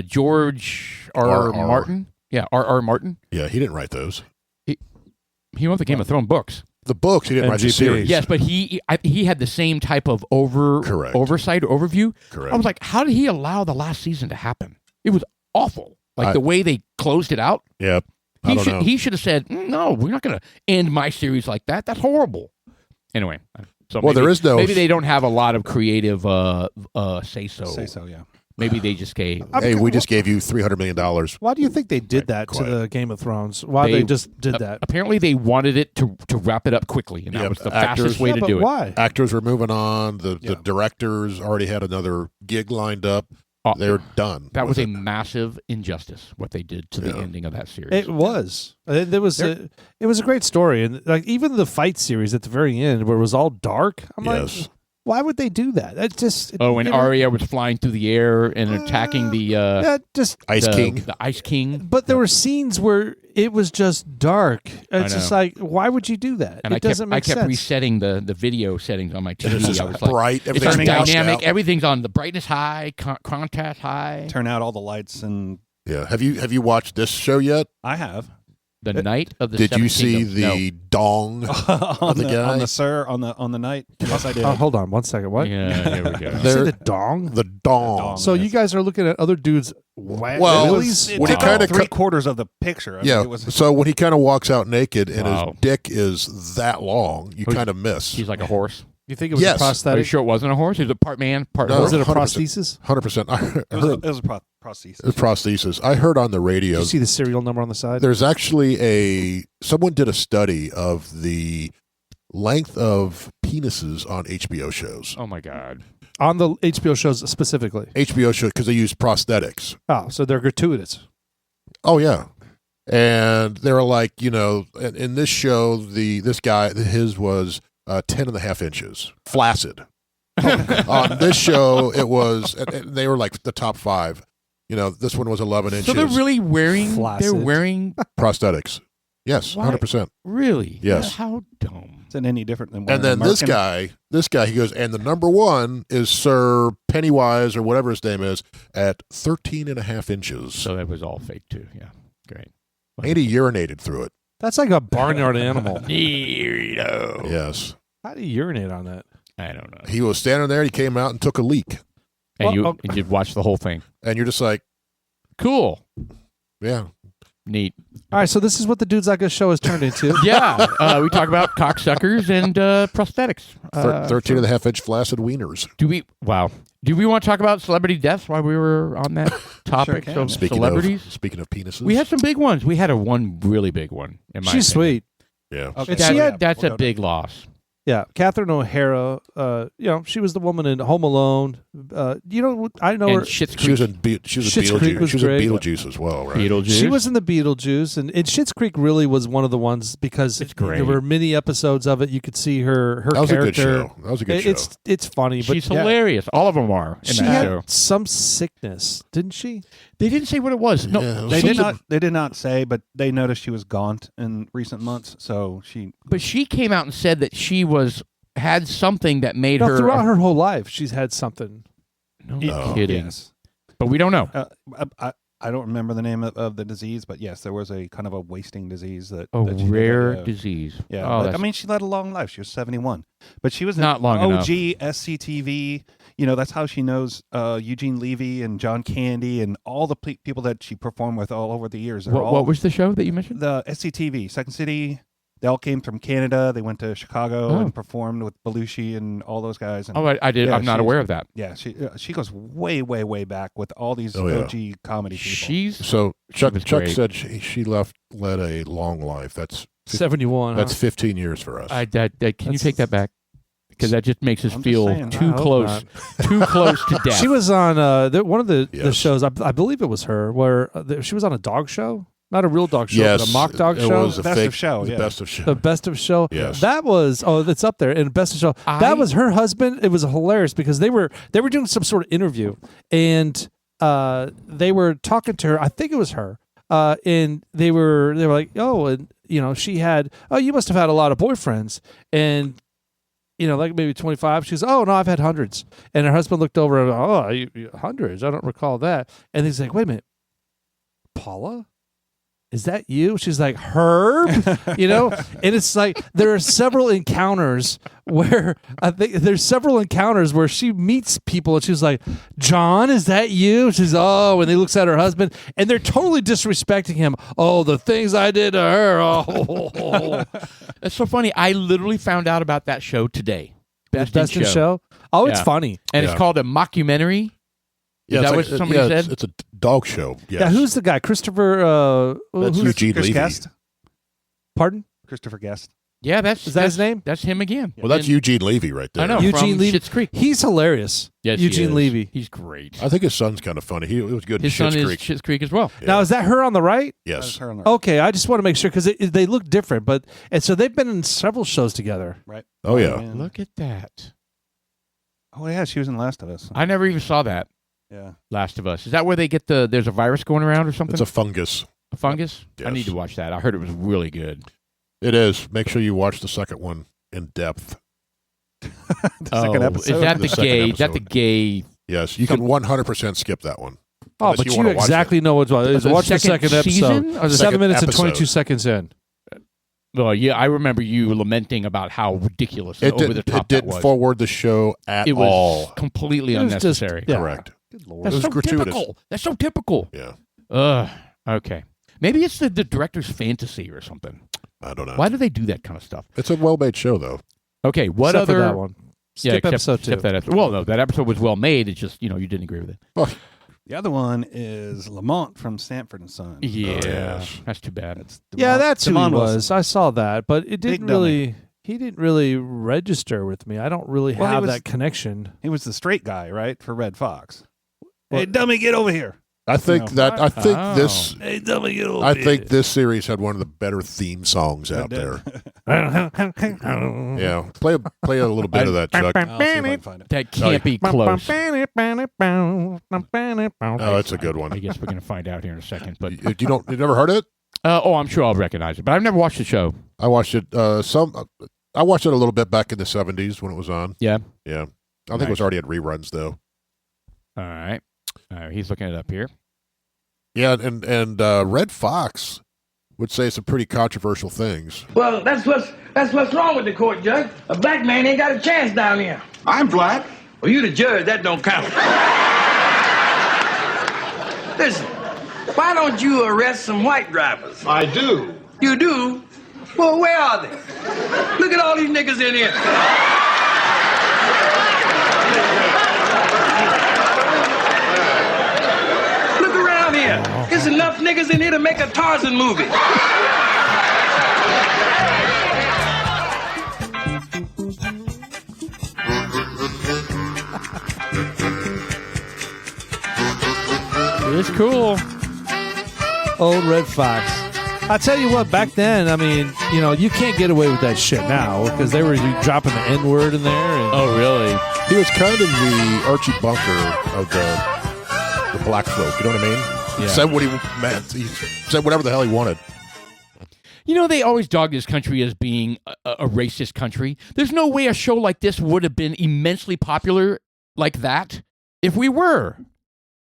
George R. R.R. Martin. Yeah, R.R. Martin. Yeah, he didn't write those. He wrote the Game of Thrones books. The books, he didn't write the MGP. series. Yes, but he had the same type of Correct. oversight or overview. Correct. I was like, how did he allow the last season to happen? It was awful. Like I- the way they closed it out. Yeah. I don't know. He should have said, no, we're not going to end my series like that. That's horrible. Anyway, so Well, maybe, there is no- maybe they don't have a lot of creative say so. Say so, yeah. Maybe they just gave. Hey, we just gave you $300 million. Why do you think they did that Quiet. to the Game of Thrones? Why they just did that? Apparently, they wanted it to wrap it up quickly, and that Yep, was the actors- fastest way Yeah, to but do it. why? Actors were moving on. The Yeah. directors already had another gig lined up. Oh, They're done. that was with a it. massive injustice what they did to the Yeah. ending of that series. It was. It was. It was a great story, and like even the fight series at the very end, where it was all dark. I'm Yes. like, why would they do that? That just. Oh, and you know, Arya was flying through the air and attacking the that just. Ice King. The Ice King. But there were scenes where it was just dark. It's just know. like, why would you do that? And it I doesn't make kept sense. resetting the video settings on my TV. It's just I was like, bright. it's Everything's on washed dynamic. out. Everything's on the brightness high, contrast high. Turn out all the lights, and Yeah. Have you watched this show yet? I have. The night of the Did you Seventh see Kingdom. the dong? on the the guy? on the night. Yes, I did. Hold on one second. No. What? Yeah, here we go. You There- said the dong? The dong. dong. So yes. you guys are looking at other dudes' Well, willies? It when he took kinda up 3/4 of the picture. I mean, Yeah. it was, So when he kind of walks out naked and Wow. his dick is that long, you Who's- kind of miss. He's like a horse. You think it was Yes. a Are you prosthetic? sure it wasn't a horse? It was a part man, part No. horse. Was it a 100%. prosthesis? 100%. It was a prosthesis. It's prosthesis. I heard on the radio. Did you see the serial number on the side? There's actually someone did a study of the length of penises on HBO shows. Oh my God. On the HBO shows specifically. HBO shows because they use prosthetics. Oh, so they're gratuitous. Oh yeah, and they were like, in this show, this guy his was 10 and a half inches, flaccid. On this show, it was. And they were like the top 5. This one was 11 inches. So they're really wearing. Flaccid. They're wearing. prosthetics. Yes, Why? 100%. Really? Yes. How dumb. Is it any different than? And then this guy, he goes, and the number 1 is Sir Pennywise or whatever his name is at 13 and a half inches. So that was all fake too. Yeah. Great. And he urinated through it. That's like a barnyard animal. Neato. Yes. How do you urinate on that? I don't know. He was standing there. He came out and took a leak. And Well, you did watch the whole thing. And you're just like, Cool. yeah. Neat. All right, so this is what the Dudes Like Us show has turned into. Yeah. We talk about cocksuckers and prosthetics. 13 and a half inch flaccid wieners. Do we want to talk about celebrity deaths while we were on that topic? can. So Speaking of penises. we had some big ones. We had one really big one. In my She's opinion. sweet. Yeah. Okay. That's a big loss. Yeah, Catherine O'Hara. She was the woman in Home Alone. I know And her. Schitt's She was Creek. in Schitt's Creek Beetlejuice. was She was in great. Beetlejuice as well, right? Beetlejuice. She was in the Beetlejuice, and Schitt's Creek really was one of the ones because It's great. there were many episodes of it. You could see her That was character. a good show. That was a good show. It's funny, but She's hilarious. All of them are in she that had show. some sickness, didn't she? They didn't say what it was. No, Yeah, it was They she- did not. They did not say, but they noticed she was gaunt in recent months. So she. But she came out and said that she had something that made No, her. throughout her whole life, she's had something. No Oh. kidding. Yes. But we don't know. I don't remember the name of the disease, but yes, there was a kind of a wasting disease that. A that she did, rare yeah. disease. Yeah, Oh, but, that's I mean, she led a long life. She was 71, but she was Not an long enough. OG SCTV. That's how she knows Eugene Levy and John Candy and all the people that she performed with all over the years. They're all, what was the show that you mentioned? the SCTV, Second City? They all came from Canada. They went to Chicago Oh. and performed with Belushi and all those guys. And Oh, I did. Yeah, I'm not she's- aware of that. yeah, she goes way, way, way back with all these Oh, yeah. OG comedy people. She's So Chuck was Chuck great. said she led a long life. That's 71. that's huh? 15 years for us. can you That's- take that back? Because that just makes us I'm just feel saying. too I hope close, not. too close to death. She was on one of the Yes. shows. I believe it was her where she was on a dog show, not a real dog show, yes, but a mock dog it show. was a Best fake of Show, it was yeah. Best of show. The Best of Show. Yes. That was it's up there in Best of Show. That was her husband. It was hilarious because they were doing some sort of interview and they were talking to her. I think it was her. And they were like, oh, and she had, oh, you must have had a lot of boyfriends, and like maybe 25. She goes, oh no, I've had hundreds. And her husband looked over and hundreds. I don't recall that. And he's like, wait a minute, Paula, is that you? She's like, Herb, and it's like there are several encounters where she meets people and she's like, John, is that you? She's and he looks at her husband and they're totally disrespecting him. Oh, the things I did to her. Oh, That's so funny. I literally found out about that show today. Best in show. Oh, it's Yeah. funny. And Yeah. it's called a mockumentary. Yeah, Is it's that like- what somebody yeah, said? It's a dog show. Yes. Yeah, who's the guy? Christopher. That's who's, Eugene Chris Levy. Guest. pardon? Christopher Guest. Yeah, Is that his name? That's him again. Well, that's And- Eugene Levy right there. I know. Eugene from Levy. Schitt's Creek. He's hilarious. Yes, he Eugene is. Levy. He's great. I think his son's kind of funny. He was good His in son Schitt's is Creek. Schitt's Creek as well. Yeah. Now, is that her on the right? That was Yes. her on the- Okay, I just want to make sure because they look different, and so they've been in several shows together. Right. Oh yeah. man. Look at that. Oh yeah, she was in Last of Us. I never even saw that. Yeah. Last of Us. Is that where they get there's a virus going around or something? It's a fungus. A fungus? I Yes. need to watch that. I heard it was really good. It is. Make sure you watch the second one in depth. The second episode. Is that The the second gay? Is that the episode. gay? Yes, you can 100% skip that one. Oh, Unless but you you wanna watch exactly know what's what. The Watch the second second season episode. or the 7 second minutes and episode. 22 seconds in. Well, yeah, I remember you lamenting about how ridiculous and It over didn't, the top it didn't that was. forward the show at It was all. completely It was just- unnecessary. yeah. Correct. Good Lord. That's It was so gratuitous. typical. That's so typical. Yeah. Okay. Maybe it's the director's fantasy or something. I don't know. Why do they do that kind of stuff? It's a well-made show, though. Okay, what Except for other that one. Skip episode 2. Except that episode. Well, no, that episode was well made. It's just, you didn't agree with it. Well, The other one is Lamont from Sanford and Son. Yeah. That's too bad. That's Yeah, that's who he Damon was. Wilson. I saw that, but it didn't Big dummy. really. He didn't really register with me. I don't really Well, he have was- that connection. He was the straight guy, right, for Red Fox. Well- Hey, dummy, get over here. I think No. this Hey, dummy, get over I think this series had one of the better theme songs out there. Yeah, play a little bit of that, Chuck. I'll see if I can find it. That can't be close. Oh, that's a good one. I guess we're going to find out here in a second. But You never heard it? I'm sure I'll recognize it. But I've never watched the show. I watched it. I watched it a little bit back in the 70s when it was on. Yeah. Yeah, I think it was already at reruns though. All right. He's looking it up here. Yeah, and Red Fox would say some pretty controversial things. Well, that's what's wrong with the court, Judge. A black man ain't got a chance down here. I'm black. Well, you the judge, that don't count. Listen, why don't you arrest some white drivers? I do. You do? Well, where are they? Look at all these niggas in here. Look around here. There's enough niggas in here to make a Tarzan movie. It's cool. Old Red Fox. I tell you what, back then, I mean, you can't get away with that shit now because they were dropping the N-word in there. And, Oh, really? He was kind of the Archie Bunker of the black folk. You know what I mean? Yeah. He said what he meant. He said whatever the hell he wanted. They always dog this country as being a racist country. There's no way a show like this would have been immensely popular like that if we were.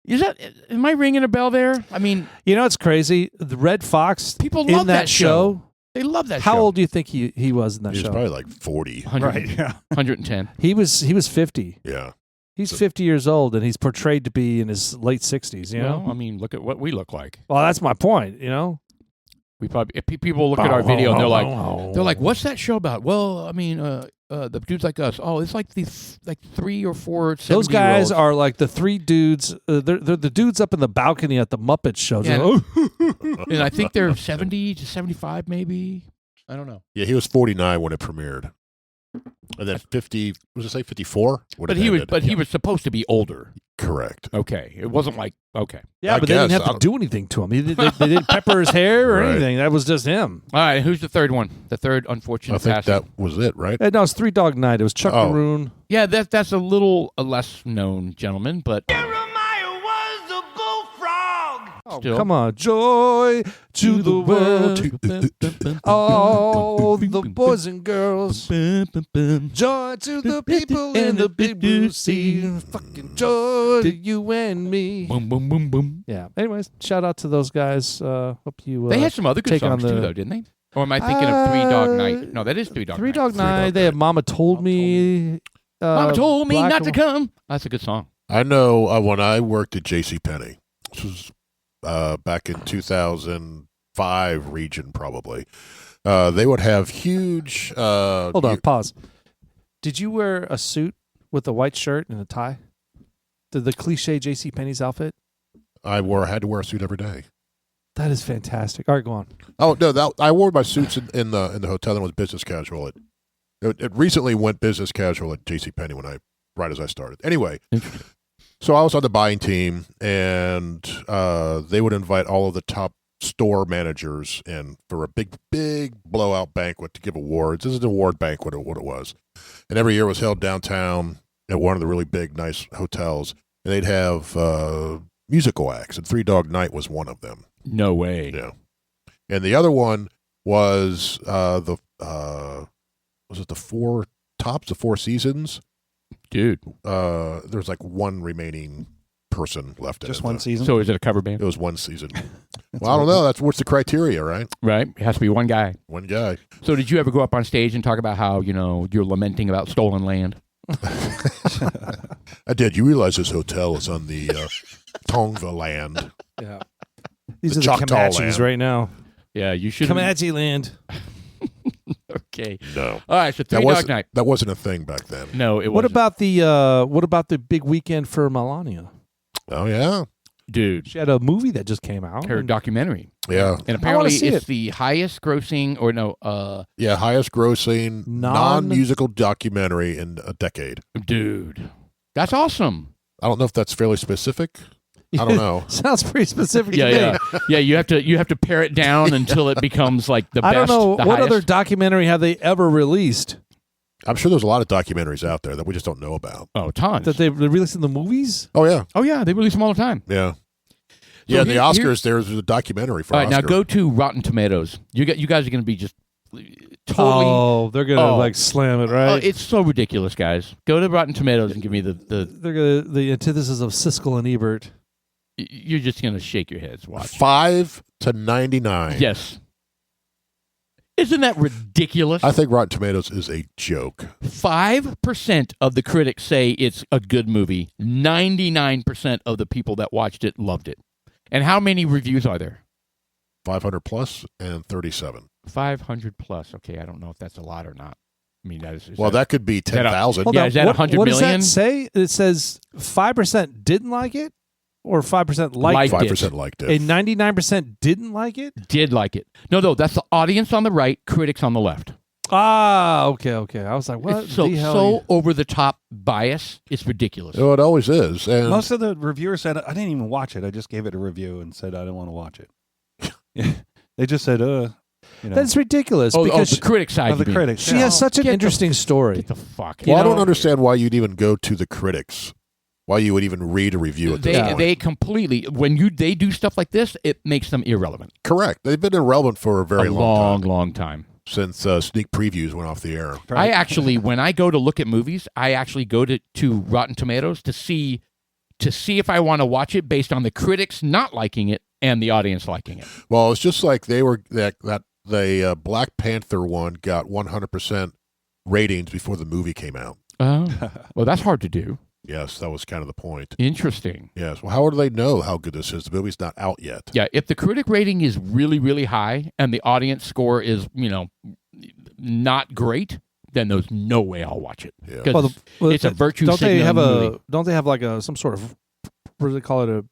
Am I ringing a bell there? I mean, it's crazy. The Red Fox, people in love that show. They love that How show. old do you think he was in that He was show? probably like 40. 100, Right, yeah. 110. He was 50. Yeah. He's 50 years old, and he's portrayed to be in his late 60s. Well, I mean, look at what we look like. Well, that's my point. We probably if people look at our video and they're like, "What's that show about?" Well, I mean, the dudes like us. Oh, it's like these 3 or 4. Those guys 70-year-olds. are like the 3 dudes. They're the dudes up in the balcony at the Muppet Show. Yeah. And I think they're 70 to 75, maybe. I don't know. Yeah, he was 49 when it premiered. And then 50, was it say 54? But he was supposed to be older. Correct. Okay, it wasn't like okay. Yeah, I but they didn't guess. have to do anything to him. They didn't pepper his hair or Right. anything. That was just him. All right, who's the third one? The third unfortunate I think passing. that was it, right? No, it's Three Dog Night. It was Chuck Oh. Maroon. Yeah, that's a little less known gentleman, but still. Come on, joy to the world, all the boys and girls. Joy to the people in the big blue sea. Fucking joy to you and me. Boom, boom, boom, boom. Yeah. Anyways, shout out to those guys. Hope you. They had some other good take on songs too, the- though, didn't they? Or am I thinking of Three Dog Night? No, that is Three Dog Three Night. Dog Night. They have Mama Told Me. Mama told me Black not to and- come. That's a good song. I know when I worked at JCPenney, this was back in 2005 region probably, they would have huge... Hold on, pause. Did you wear a suit with a white shirt and a tie? The cliche J.C. Penney's outfit? I had to wear a suit every day. That is fantastic. All right, go on. Oh no, I wore my suits in the hotel and it was business casual. It recently went business casual at JCPenney right as I started. Anyway, so I was on the buying team and they would invite all of the top store managers in for a big blowout banquet to give awards. This is an award banquet or what it was. And every year it was held downtown at one of the really big, nice hotels. And they'd have musical acts, and Three Dog Night was one of them. No way. Yeah. And the other one was the Four Seasons? Dude. There's like one remaining person left in Just it. one season. So is it a cover band? It was one season. Well, I don't know. What's the criteria, right? Right. It has to be one guy. One guy. So did you ever go up on stage and talk about how, you're lamenting about stolen land? I did. You realize this hotel is on the Tongva land. Yeah. These The are the Choctaw Comanches land. right now. Yeah, you should. Comanche land. Okay. No. All right. So Three Dog Night. That wasn't a thing back then. No, it What wasn't. about the big weekend for Melania? Oh, yeah. Dude? She had a movie that just came out. Her documentary. Yeah. And apparently see it's it. the highest grossing, or no, highest grossing Non- non-musical documentary in a decade. dude, that's awesome. I don't know if that's fairly specific. I don't know. Sounds pretty specific to me. Yeah. You have to pare it down until it becomes like the best. I don't know the what highest. other documentary have they ever released I'm sure there's a lot of documentaries out there that we just don't know about. Oh, tons. that they released in the movies. Oh, yeah. Oh yeah, they release them all the time. Yeah. So Yeah, the here- Oscars, there's a documentary for All right, now Oscar. go to Rotten Tomatoes. You guys are going to be just totally. Oh, they're gonna Oh. like slam it, right? It's so ridiculous, guys. Go to Rotten Tomatoes and give me the. They're gonna the antithesis of Siskel and Ebert. You're just going to shake your heads. Watch. 5 to 99. Yes. Isn't that ridiculous? I think Rotten Tomatoes is a joke. 5% of the critics say it's a good movie. 99% of the people that watched it loved it. And how many reviews are there? 500 plus and 37. 500 plus. Okay, I don't know if that's a lot or not. I mean, That could be 10,000. Hold Yeah, on, is that what 100 what million? does that say? It says 5% didn't like it, or 5% liked Liked it. 5% liked it. And 99% didn't like it. did like it. No, that's the audience on the right, critics on the left. Ah, okay. I was like, what It's so the hell? so over the top bias. It's ridiculous. Oh, it always is. And Most of the reviewers said, I didn't even watch it. I just gave it a review and said I didn't want to watch it. They just said, you know. That's ridiculous Oh, because the critic side. of the you mean. critics. she yeah. has such an Get the- interesting story. Get the fuck. well, I know- don't understand why you'd even go to the critics. Why you would even read a review at this point. They completely when they do stuff like this, it makes them irrelevant. Correct. They've been irrelevant for a very long time. since sneak previews went off the air. I actually, when I go to look at movies, I actually go to Rotten Tomatoes to see if I want to watch it based on the critics not liking it and the audience liking it. Well, it's just like they were that the Black Panther one got 100% ratings before the movie came out. Oh, well, that's hard to do. Yes, that was kind of the point. Interesting. Yes. Well, how do they know how good this is? The movie's not out yet. Yeah, if the critic rating is really, really high and the audience score is, not great, then there's no way I'll watch it. Yeah. Because it's a virtue Don't they signaling have movie. Don't they have like some sort of, what do they call it?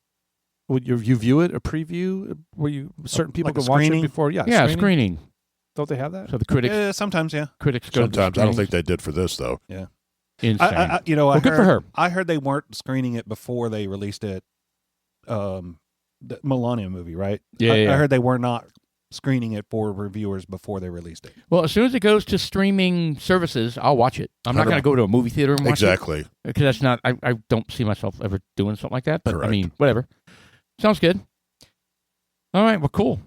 Would you view it a preview where certain people Like a can watch it screening? before? Yeah, Yeah, screening. Don't they have that? So the critics Sometimes, yeah. go to the Sometimes. I don't screenings. think they did for this, though. Insane. I Well, good for her. I heard they weren't screening it before they released it. The Melania movie, right? Yeah. I heard they were not screening it for reviewers before they released it. Well, as soon as it goes to streaming services, I'll watch it. I'm not going to go to a movie theater and watch Exactly. it. Because that's not, I don't see myself ever doing something like that. But, Correct. I mean, whatever. Sounds good. All right, well, cool.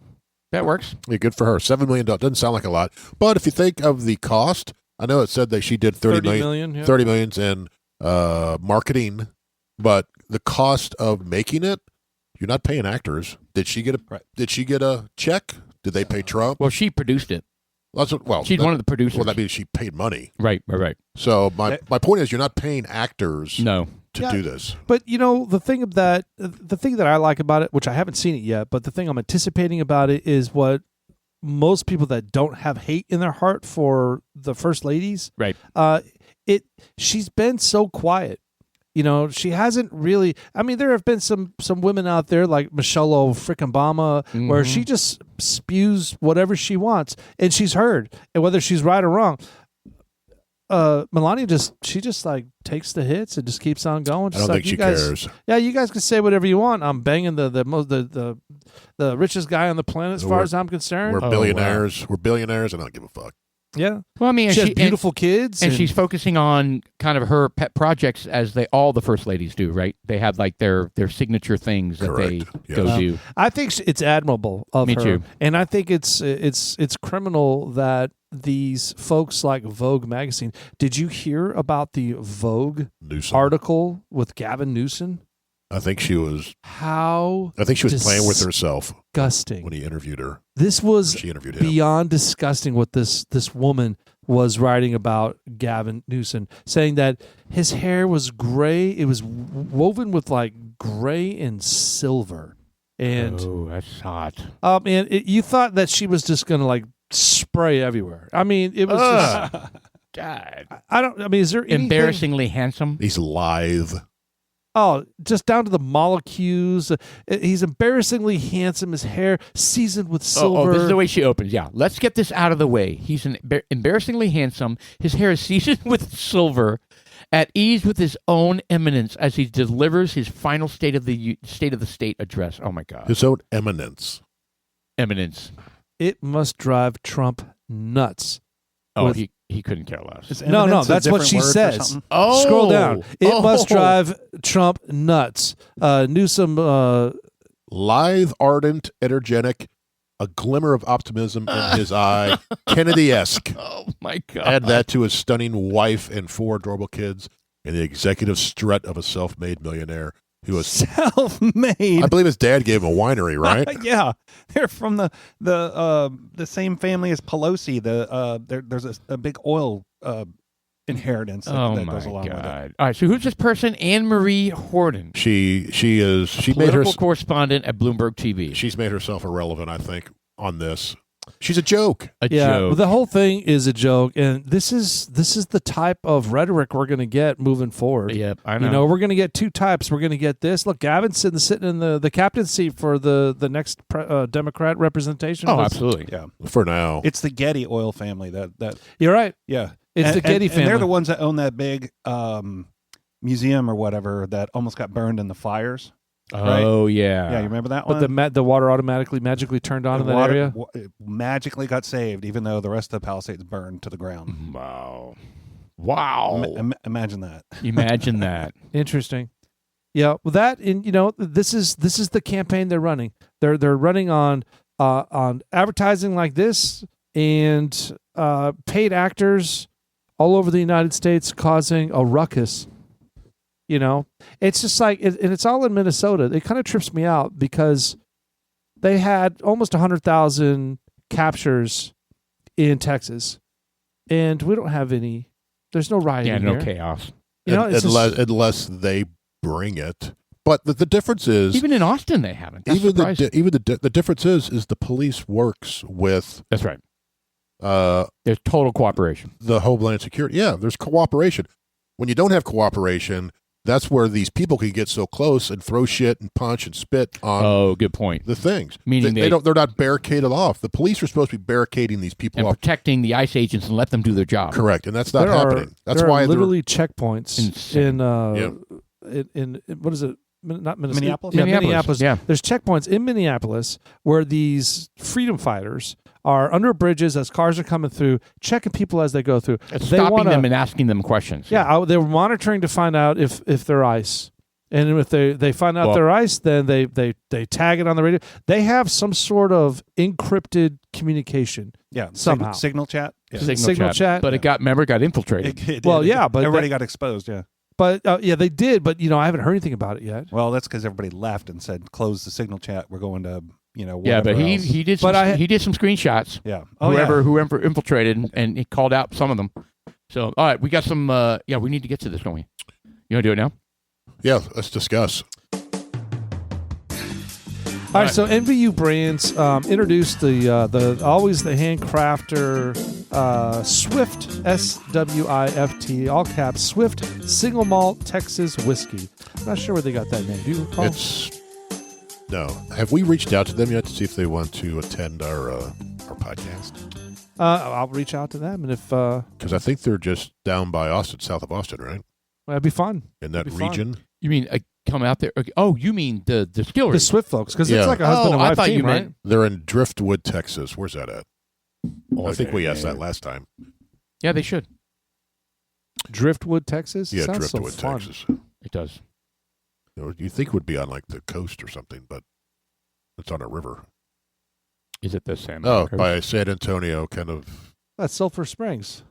That works. Yeah, good for her. $7 million doesn't sound like a lot, but if you think of the cost, I know it said that she did 30 million, yeah. 30 millions in marketing, but the cost of making it, you're not paying actors. Did she get a Right. Did she get a check? Did they pay Trump? Well, she produced it. That's what, well, She's that, one of the producers. well, that means she paid money. Right. So my point is, you're not paying actors No. to Yeah. do this. But the thing that I like about it, which I haven't seen it yet, but the thing I'm anticipating about it is what most people that don't have hate in their heart for the first ladies, Right. She's been so quiet. She hasn't really. I mean, there have been some women out there like Michelle Obama, where she just spews whatever she wants, and she's heard, and whether she's right or wrong. Melania just like takes the hits and just keeps on going. I Just don't like, think she you guys, cares. Yeah, you guys can say whatever you want. I'm banging the richest guy on the planet as far as I'm concerned. We're billionaires. We're billionaires, and I don't give a fuck. Yeah, Well, I mean, she has beautiful kids, and she's focusing on kind of her pet projects as all the first ladies do, right? They have like their signature things that they Correct. go Yes. do. I think it's admirable of Me her, too. and I think it's criminal that these folks like Vogue magazine. Did you hear about the Vogue Newsom. article with Gavin Newsom? I think she was. How I think she was playing with herself disgusting! when he interviewed her. This was She interviewed him. beyond disgusting what this woman was writing about Gavin Newsom, saying that his hair was gray. It was woven with like gray and silver. And Oh, that's hot. and you thought that she was just going to like spray everywhere. I mean, it was just, God. I mean, is there anything? Embarrassingly handsome. He's lithe. Oh, just down to the molecules. He's embarrassingly handsome. His hair seasoned with silver. Oh, this is the way she opens. Yeah, let's get this out of the way. He's embarrassingly handsome. His hair is seasoned with silver, at ease with his own eminence as he delivers his final state of the state address. Oh my God, His own eminence. eminence. It must drive Trump nuts. Oh, With- he couldn't care less. Is No, eminence a that's what different she word for says. something? Oh, Scroll down. It must Oh. drive Trump nuts. Newsom. Lithe, ardent, energetic, a glimmer of optimism in his eye. Kennedy-esque. Oh my God. Add that to his stunning wife and 4 adorable kids and the executive strut of a self-made millionaire who was, Self-made. I believe his dad gave him a winery, right? Yeah, they're from the same family as Pelosi. There's a big oil inheritance that my goes along with it. God. All right, so who's this person? Anne Marie Horton. She made Political correspondent at Bloomberg TV. she's made herself irrelevant, I think, on this. She's a joke. A Yeah, joke. the whole thing is a joke, and this is the type of rhetoric we're going to get moving forward. Yep, I know. You know, we're going to get 2 types. We're going to get this. Look, Gavin's sitting in the captain's seat for the next Democrat representation. Oh, absolutely. Yeah, For now. it's the Getty oil family that You're right. yeah. It's the Getty family. And they're the ones that own that big museum or whatever that almost got burned in the fires. Oh, yeah. Yeah, you remember that one? But the water magically turned on in that water area. it magically got saved, even though the rest of the Palisades burned to the ground. Wow. Wow. Imagine that. Imagine that. Interesting. Yeah, well, that and this is the campaign they're running. They're running on advertising like this and paid actors all over the United States causing a ruckus. It's just like, and it's all in Minnesota. It kind of trips me out because they had almost 100,000 captures in Texas, and we don't have any. There's no rioting. Yeah, no here. chaos. Unless they bring it. But the difference is Even in Austin, they haven't. That's even surprising. the difference is the police works with That's right. There's total cooperation. the Homeland Security. Yeah, there's cooperation. When you don't have cooperation, that's where these people can get so close and throw shit and punch and spit on Oh, good point. the things. Meaning they're not barricaded off. The police are supposed to be barricading these people And off. protecting the ICE agents and let them do their job. Correct, and that's not There happening. That's there why are they're- literally checkpoints Insane. in what is it? Not Minnesota. Minneapolis? Yeah, Minneapolis, Minneapolis. yeah. There's checkpoints in Minneapolis where these freedom fighters are under bridges as cars are coming through, checking people as they go through. It's They stopping wanna- them and asking them questions. Yeah, they were monitoring to find out if they're ICE. And if they find out they're ICE, then they tag it on the radio. They have some sort of encrypted communication. Yeah, Somehow. signal chat. Yeah. Signal chat. But it got infiltrated. It Well, did. yeah, but everybody that- got exposed. Yeah. But yeah, they did. But I haven't heard anything about it yet. Well, that's because everybody left and said, "Close the signal chat. We're going to Yeah, whatever but he else." did But some, he did some screenshots. yeah. Whoever infiltrated and he called out some of them. So all right, we got some. We need to get to this, don't we? You want to do it now? Yeah, let's discuss. All right, so NVU Brands introduced the always the handcrafter Swift SWIFT all caps Swift single malt Texas whiskey. I'm not sure where they got that name. Do you recall? No. Have we reached out to them yet to see if they want to attend our podcast? I'll reach out to them, and if Because I think they're just down by Austin, south of Austin, right? that'd be fun. In that That'd be fun. region. You mean come out there? Okay. Oh, you mean the distillery? The Swift folks, because Yeah. it's like a husband and I wife thought team, you right? meant- They're in Driftwood, Texas. Where's that at? I think we asked Okay. that last time. Yeah, they should. Driftwood, Texas. Yeah, Sounds Driftwood, so fun. Texas. It does. You think it would be on like the coast or something, but it's on a river. Is it the San? Oh, by San Antonio, kind of. That's Sulphur Springs.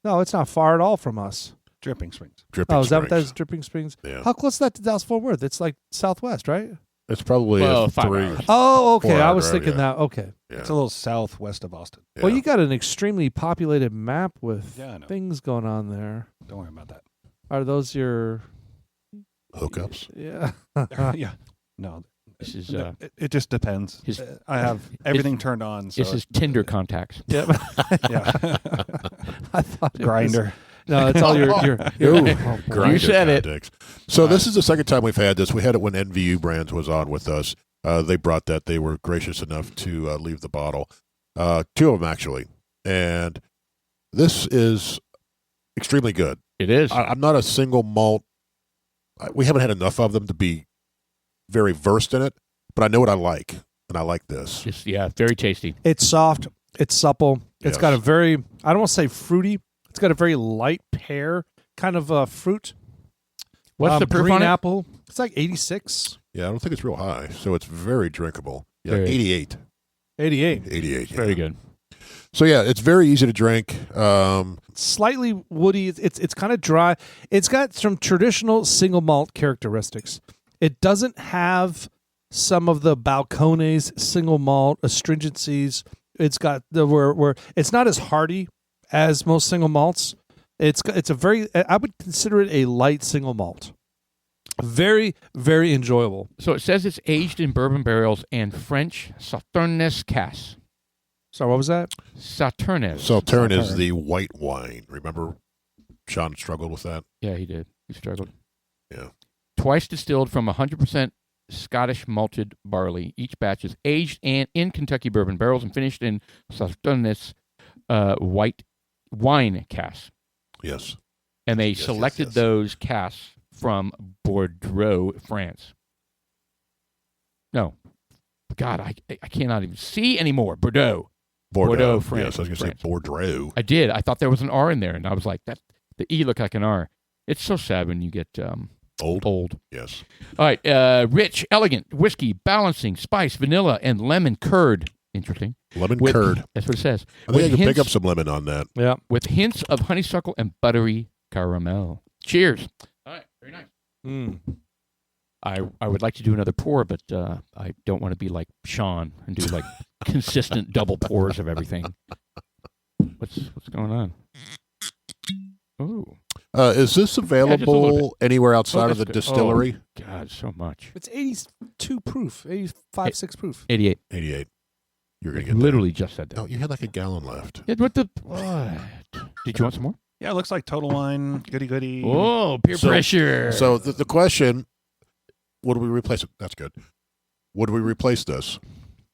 No, it's not far at all from us. Dripping Springs. Dripping Oh, is that what Springs. that's Dripping Springs? Yeah. How close is that to Dallas Fort Worth? It's like southwest, right? It's probably Well, a 5 3. hours. Oh, okay. 4 I hour was drive, thinking yeah. that. Okay. Yeah. It's a little southwest of Austin. Yeah. Well, you got an extremely populated map with Yeah, I know. things going on there. Don't worry about that. Are those your hookups. Yeah. Yeah. No, This is It just depends. I have everything turned on. So this is Tinder contacts. Yeah. yeah. I thought Grinder. No, it's all your Grinder You said it. contacts. So this is the second time we've had this. We had it when NVU Brands was on with us. They brought that. They were gracious enough to leave the bottle. 2 of them, actually. And this is extremely good. It is. I'm not a single malt. We haven't had enough of them to be very versed in it, but I know what I like, and I like this. Just, yeah, very tasty. It's soft. It's supple. It's Yes. got a very, I don't want to say fruity. It's got a very light pear kind of fruit. What's the proof green on it? apple? It's like 86. Yeah, I don't think it's real high, so it's very drinkable. Yeah, Very. 88. 88. 88. Yeah. Very good. So yeah, it's very easy to drink. Slightly woody. It's kind of dry. It's got some traditional single malt characteristics. It doesn't have some of the Balcones single malt astringencies. It's got the where it's not as hearty as most single malts. It's a very, I would consider it a light single malt. Very, very enjoyable. So it says it's aged in bourbon barrels and French Sauternes casks. Sorry, what was that? Sauternes. Sauterne is the white wine. Remember, Sean struggled with that. Yeah, he did. He struggled. Yeah. Twice distilled from 100% Scottish malted barley. Each batch is aged in Kentucky bourbon barrels and finished in Sauternes white wine casks. Yes. And they Yes, selected yes. those casks from Bordeaux, France. No. God, I cannot even see anymore. Bordeaux, France. Yes, I was going to say France. Bordeaux. I did. I thought there was an R in there, and I was like, "That the E looked like an R." It's so sad when you get old. Yes. All right, rich, elegant whiskey, balancing spice, vanilla, and lemon curd. Interesting. Lemon With- curd. That's what it says. I think I With can pick up hints- some lemon on that. Yeah. with hints of honeysuckle and buttery caramel. Cheers. All right, very nice. Mm. I would like to do another pour, but I don't want to be like Sean and do like consistent double pours of everything. What's going on? Ooh, Is this just a little available anywhere outside of that's the good. distillery? God, so much. It's 82 proof, 85, 6 proof. 88. 88. You're going to get Literally just said that. that. Oh, you had like a gallon left. Yeah, what? Did you want some more? Yeah, it looks like Total Wine. Goody. Oh, peer So- pressure. So the question, what do we replace it? That's good. Would we replace this?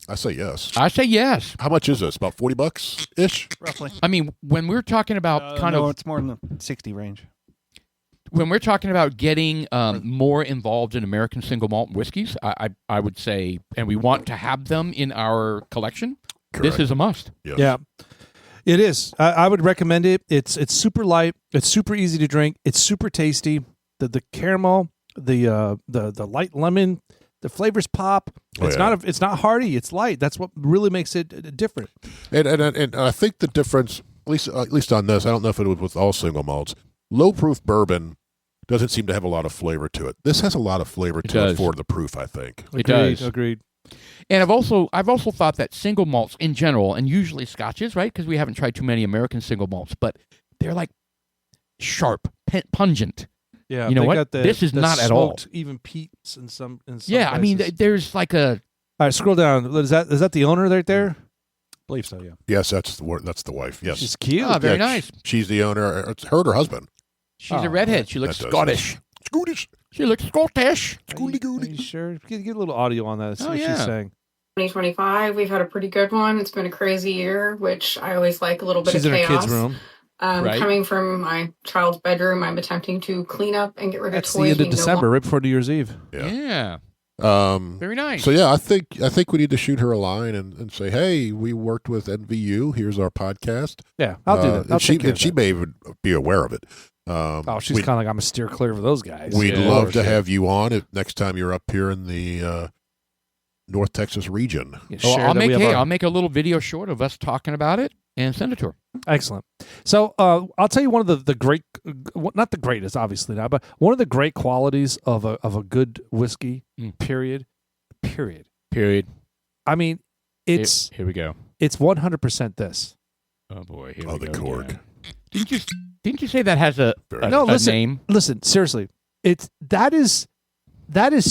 I say yes. I say yes. How much is this? About $40-ish? Roughly. I mean, when we're talking about No, it's more in the 60 range. when we're talking about getting more involved in American single malt whiskeys, I would say, and we want to have them in our collection, Correct. this is a must. Yes. Yeah. It is. I would recommend it. It's super light. It's super easy to drink. It's super tasty. The caramel, the light lemon, the flavors pop. It's it's not hearty. It's light. That's what really makes it different. And I think the difference, at least on this, I don't know if it was with all single malts, low proof bourbon doesn't seem to have a lot of flavor to it. This has a lot of flavor to does. it for the proof, I think. It does. Agreed. And I've also thought that single malts in general, and usually scotches, right? Because we haven't tried too many American single malts, but they're like sharp, pungent. Yeah. You know they what? got This is not at all. smoked even peats in some. Yeah, I mean, places. there's like a All right, scroll down. Is that the owner right there? believe so, yeah. Yes, that's the wife. Yes. She's cute. very Yeah, nice. She's the owner. It's her and her husband. She's a redhead. She looks That does Scottish. Scottish. She looks Scottish. Are you sure? Get a little audio on that. See Oh, what yeah. she's saying. 2025, we've had a pretty good one. It's been a crazy year, which I always like a little bit She's of in her chaos. kid's room. Right. Coming from my child's bedroom, I'm attempting to clean up and get rid That's of the toys. end of we no December, right before New Year's Eve. Yeah. Yeah. Very nice. So yeah, I think we need to shoot her a line and say, hey, we worked with NVU. Here's our podcast. Yeah, I'll do that. I'll And she take care of that. may even be aware of it. Oh, she's kind of like, I'm going to steer clear of those guys. We'd Yeah. love to have you on it next time you're up here in the North Texas region. Yeah, Well, share I'll that we have our- I'll make a little video short of us talking about it and send it to her. Excellent. So I'll tell you one of the great, not the greatest, obviously not, but one of the great qualities of a good whiskey. Period. I mean, it's Here we go. 100% this. Oh boy. Here Oh, we the go cork. again. Didn't you say that has a No, listen. name? Listen, seriously, that is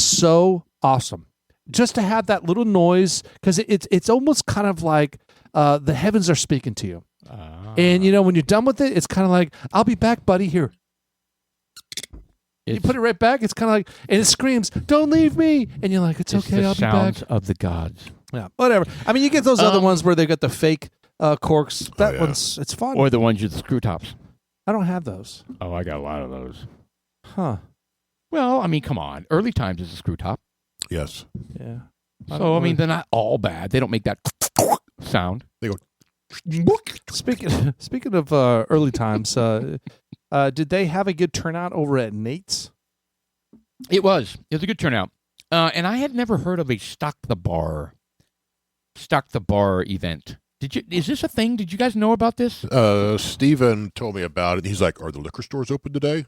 so awesome. just to have that little noise, because it's almost kind of like the heavens are speaking to you. And, when you're done with it, it's kind of like, I'll be back, buddy, here. You put it right back, it's kind of like, and it screams, don't leave me. And you're like, it's okay, I'll be back. Sounds of the gods. Yeah, whatever. I mean, you get those other ones where they got the fake corks. That one's, it's fun. Or the ones with the screw tops. I don't have those. Oh, I got a lot of those. Huh. Well, I mean, come on. Early Times is a screw top. Yes. Yeah. So, I mean, they're not all bad. They don't make that sound. They go. Speaking of early times, did they have a good turnout over at Nate's? It was a good turnout. And I had never heard of a Stock the Bar event. Is this a thing? Did you guys know about this? Steven told me about it. He's like, are the liquor stores open today?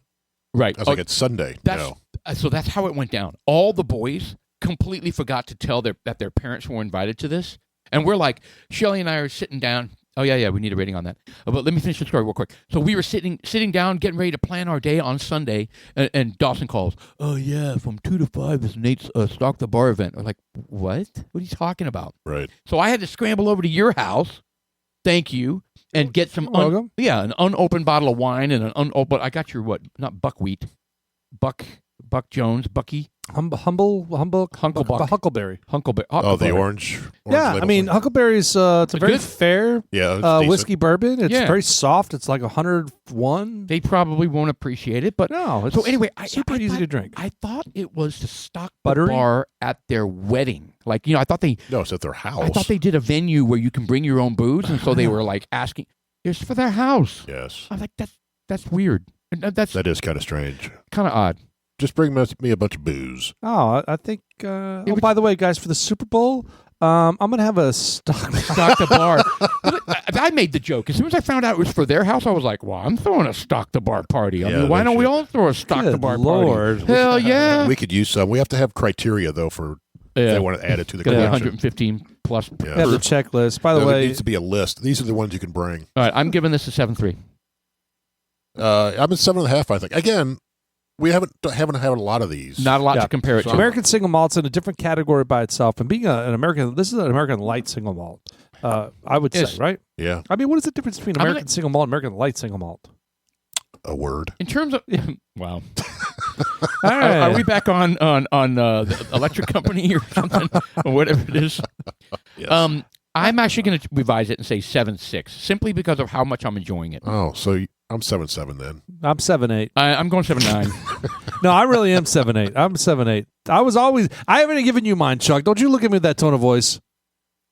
Right. I was like, it's Sunday. So that's how it went down. All the boys completely forgot to tell that their parents were invited to this. And we're like, Shelly and I are sitting down. Oh, yeah, we need a rating on that. But let me finish the story real quick. So we were sitting down, getting ready to plan our day on Sunday, and Dawson calls, oh, yeah, from 2 to 5 is Nate's Stock the Bar event. We're like, what? What are you talking about? Right. So I had to scramble over to your house, thank you, and get some an unopened bottle of wine and an unopened, I got your what? Not buckwheat. Buck Jones, Bucky. Huckleberry. Oh, the orange yeah, I mean, Huckleberry's it's a very good? fair whiskey bourbon. It's very soft. It's like 101. They probably won't appreciate it, but no. It's so anyway, super easy to drink. I thought it was to stock Buttery? the bar at their wedding. Like, I thought No, it's at their house. I thought they did a venue where you can bring your own booze, and so they were like asking, it's for their house. Yes. I was like, that's weird. That is kind of strange. Kind of odd. Just bring me a bunch of booze. Oh, I think. By the way, guys, for the Super Bowl, I'm gonna have a stock the bar. I made the joke as soon as I found out it was for their house. I was like, "Well, I'm throwing a stock the bar party. I mean, why don't we all throw a stock the bar party?" Hell yeah! We could use some. We have to have criteria though for if they want to add it to the collection. 115 plus. Yeah. the checklist. By the way, it needs to be a list. These are the ones you can bring. All right, I'm giving this a 7.3. I'm at 7.5. I think again. We haven't had a lot of these. Not a lot to compare it to. American single malt's in a different category by itself, and being an American, this is an American light single malt. I would say, right? Yeah. I mean, what is the difference between American single malt and American light single malt? A word. In terms of wow. All right. Are we back on the electric company or something or whatever it is? Yes. I'm actually going to revise it and say 7.6, simply because of how much I'm enjoying it. Oh, so I'm 7.7 then. I'm 7.8. I'm going 7.9. No, I really am 7.8. I'm 7.8. I haven't given you mine, Chuck. Don't you look at me with that tone of voice.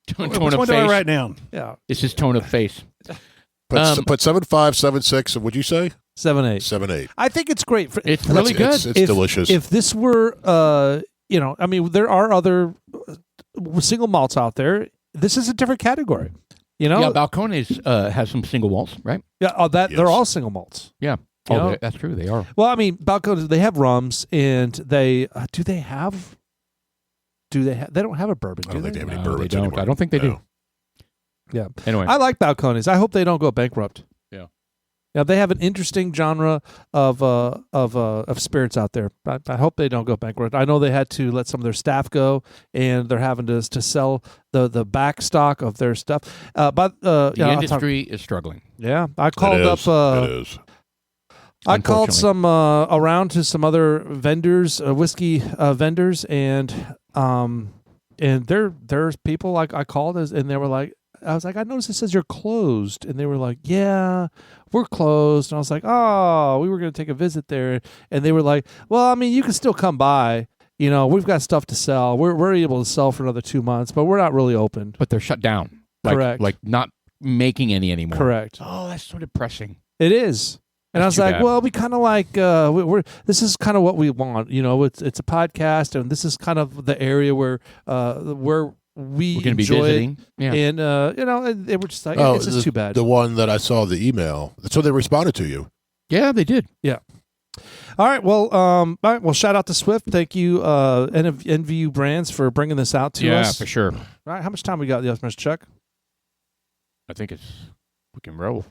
Tone Which of one do I face. write down? Yeah. It's his tone of face. Put 7.5, 7.6, and what'd you say? 7.8. 7.8. I think it's great. It's really good. It's delicious. If this were, I mean, there are other single malts out there. This is a different category. Yeah, Balcones has some single malts, right? Yeah, they're all single malts. Yeah. That's true. They are. Well, I mean, Balcones, they have rums, and they they don't have a bourbon. I don't think they have any No, bourbons they don't. anymore. I don't think they do. Yeah. Anyway, I like Balcones. I hope they don't go bankrupt. Yeah. Yeah, they have an interesting genre of spirits out there. I hope they don't go bankrupt. I know they had to let some of their staff go, and they're having to sell the back stock of their stuff. the industry is struggling. Yeah, I called up. It is. I called some around to some other vendors, whiskey vendors, and there's people like I called and they were like, I was like, I noticed it says you're closed, and they were like, yeah, we're closed, and I was like, oh, we were going to take a visit there, and they were like, well, I mean, you can still come by. We've got stuff to sell. We're able to sell for another 2 months, but we're not really open. But they're shut down. Correct. Like not making any anymore. Correct. Oh, that's so depressing. It is. And That's I was too like, bad. well, we kind of like this is kind of what we want. It's a podcast, and this is kind of the area where we're going to be enjoy visiting. it. Yeah. And and they were just like, it's just too bad. The one that I saw the email. So they responded to you. Yeah, they did. Yeah. All right. Well, shout out to Swift. Thank you, NVU Brands, for bringing this out to us. Yeah, for sure. All right. How much time we got, Mr. Chuck? I think we can roll.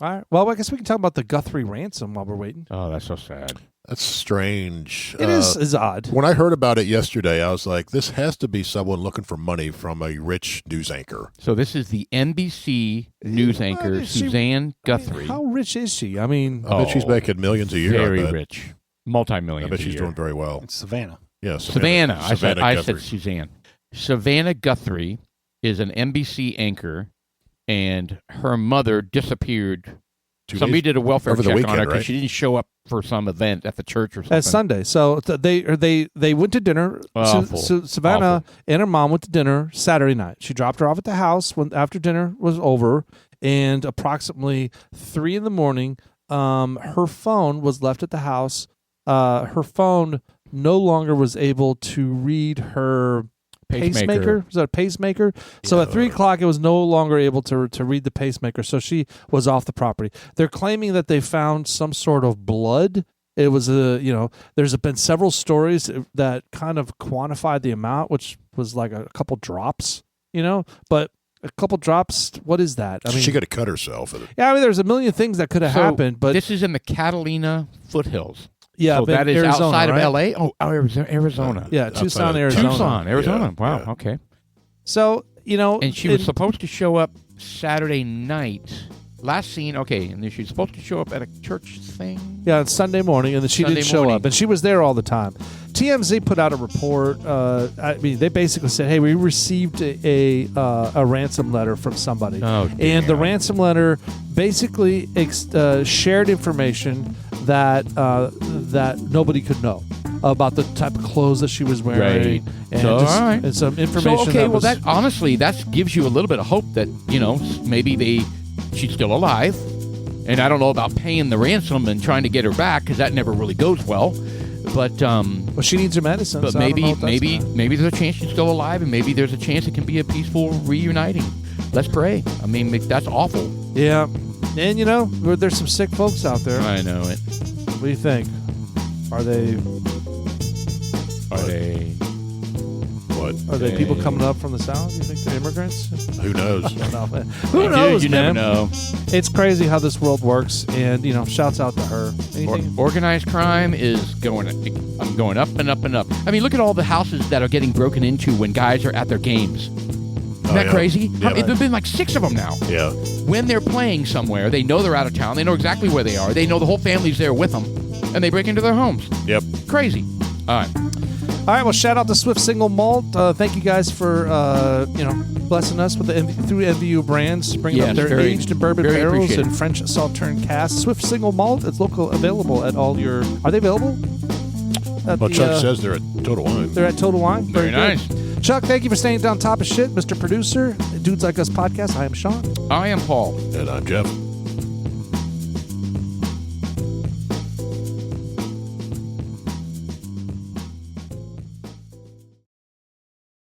All right. Well, I guess we can talk about the Guthrie ransom while we're waiting. Oh, that's so sad. That's strange. It is odd. When I heard about it yesterday, I was like, this has to be someone looking for money from a rich news anchor. So this is the NBC news anchor, Suzanne Guthrie. How rich is she? I mean, I bet she's making millions a year. Very I bet. rich. Multi-millions I bet a she's year. Doing very well. It's Savannah. Yeah, Savannah. I said Guthrie. Suzanne. Savannah Guthrie is an NBC anchor, and her mother disappeared. Somebody did a welfare over the check weekend, on her because right? she didn't show up for some event at the church or something. At Sunday. So they went to dinner. Awful. So Savannah Awful. and her mom went to dinner Saturday night. She dropped her off at the house after dinner was over, and approximately 3 a.m, her phone was left at the house. Her phone no longer was able to read her pacemaker. Was that a pacemaker? So at 3 o'clock, it was no longer able to read the pacemaker. So she was off the property. They're claiming that they found some sort of blood. It was there's been several stories that kind of quantified the amount, which was like a couple drops, but a couple drops. What is that? I mean, she could have cut herself. Yeah, I mean, there's a million things that could have happened, but this is in the Catalina foothills. Yeah, so that is Arizona, outside right? of L.A. Oh, Arizona. Yeah, Tucson, Arizona. Tucson, Arizona. Yeah, wow. yeah. Okay. So and she was supposed to show up Saturday night. Last seen. Okay, and then she's supposed to show up at a church thing. Yeah, on Sunday morning, and then she didn't show up, and she was there all the time. TMZ put out a report. I mean, they basically said, "Hey, we received a ransom letter from somebody, and the ransom letter basically shared information that nobody could know about the type of clothes that she was wearing, and, and some information. So, that honestly, that gives you a little bit of hope that maybe she's still alive, and I don't know about paying the ransom and trying to get her back because that never really goes well. But well, she needs her medicine. But so maybe there's a chance she's still alive, and maybe there's a chance it can be a peaceful reuniting. Let's pray. I mean, that's awful. Yeah, and there's some sick folks out there. I know it. What do you think? Are they? Are they people coming up from the south? You think they're immigrants? Who knows? Who knows, you man? never know. It's crazy how this world works, and shouts out to her. Organized crime is going up and up and up. I mean, look at all the houses that are getting broken into when guys are at their games. Isn't that crazy? Yeah. There've been like 6 of them now. Yeah. When they're playing somewhere, they know they're out of town. They know exactly where they are. They know the whole family's there with them, and they break into their homes. Yep. Crazy. All right. All right, well, shout out to Swift Single Malt. Thank you guys for blessing us with through MVU brands, bringing up their aged and bourbon barrels and French Sauterne casks. Swift Single Malt, it's available at all your. Are they available? Chuck says they're at Total Wine. They're at Total Wine. Very nice. Chuck, thank you for staying on top of shit, Mr. Producer. Dudes Like Us podcast. I am Sean. I am Paul. And I'm Jeff.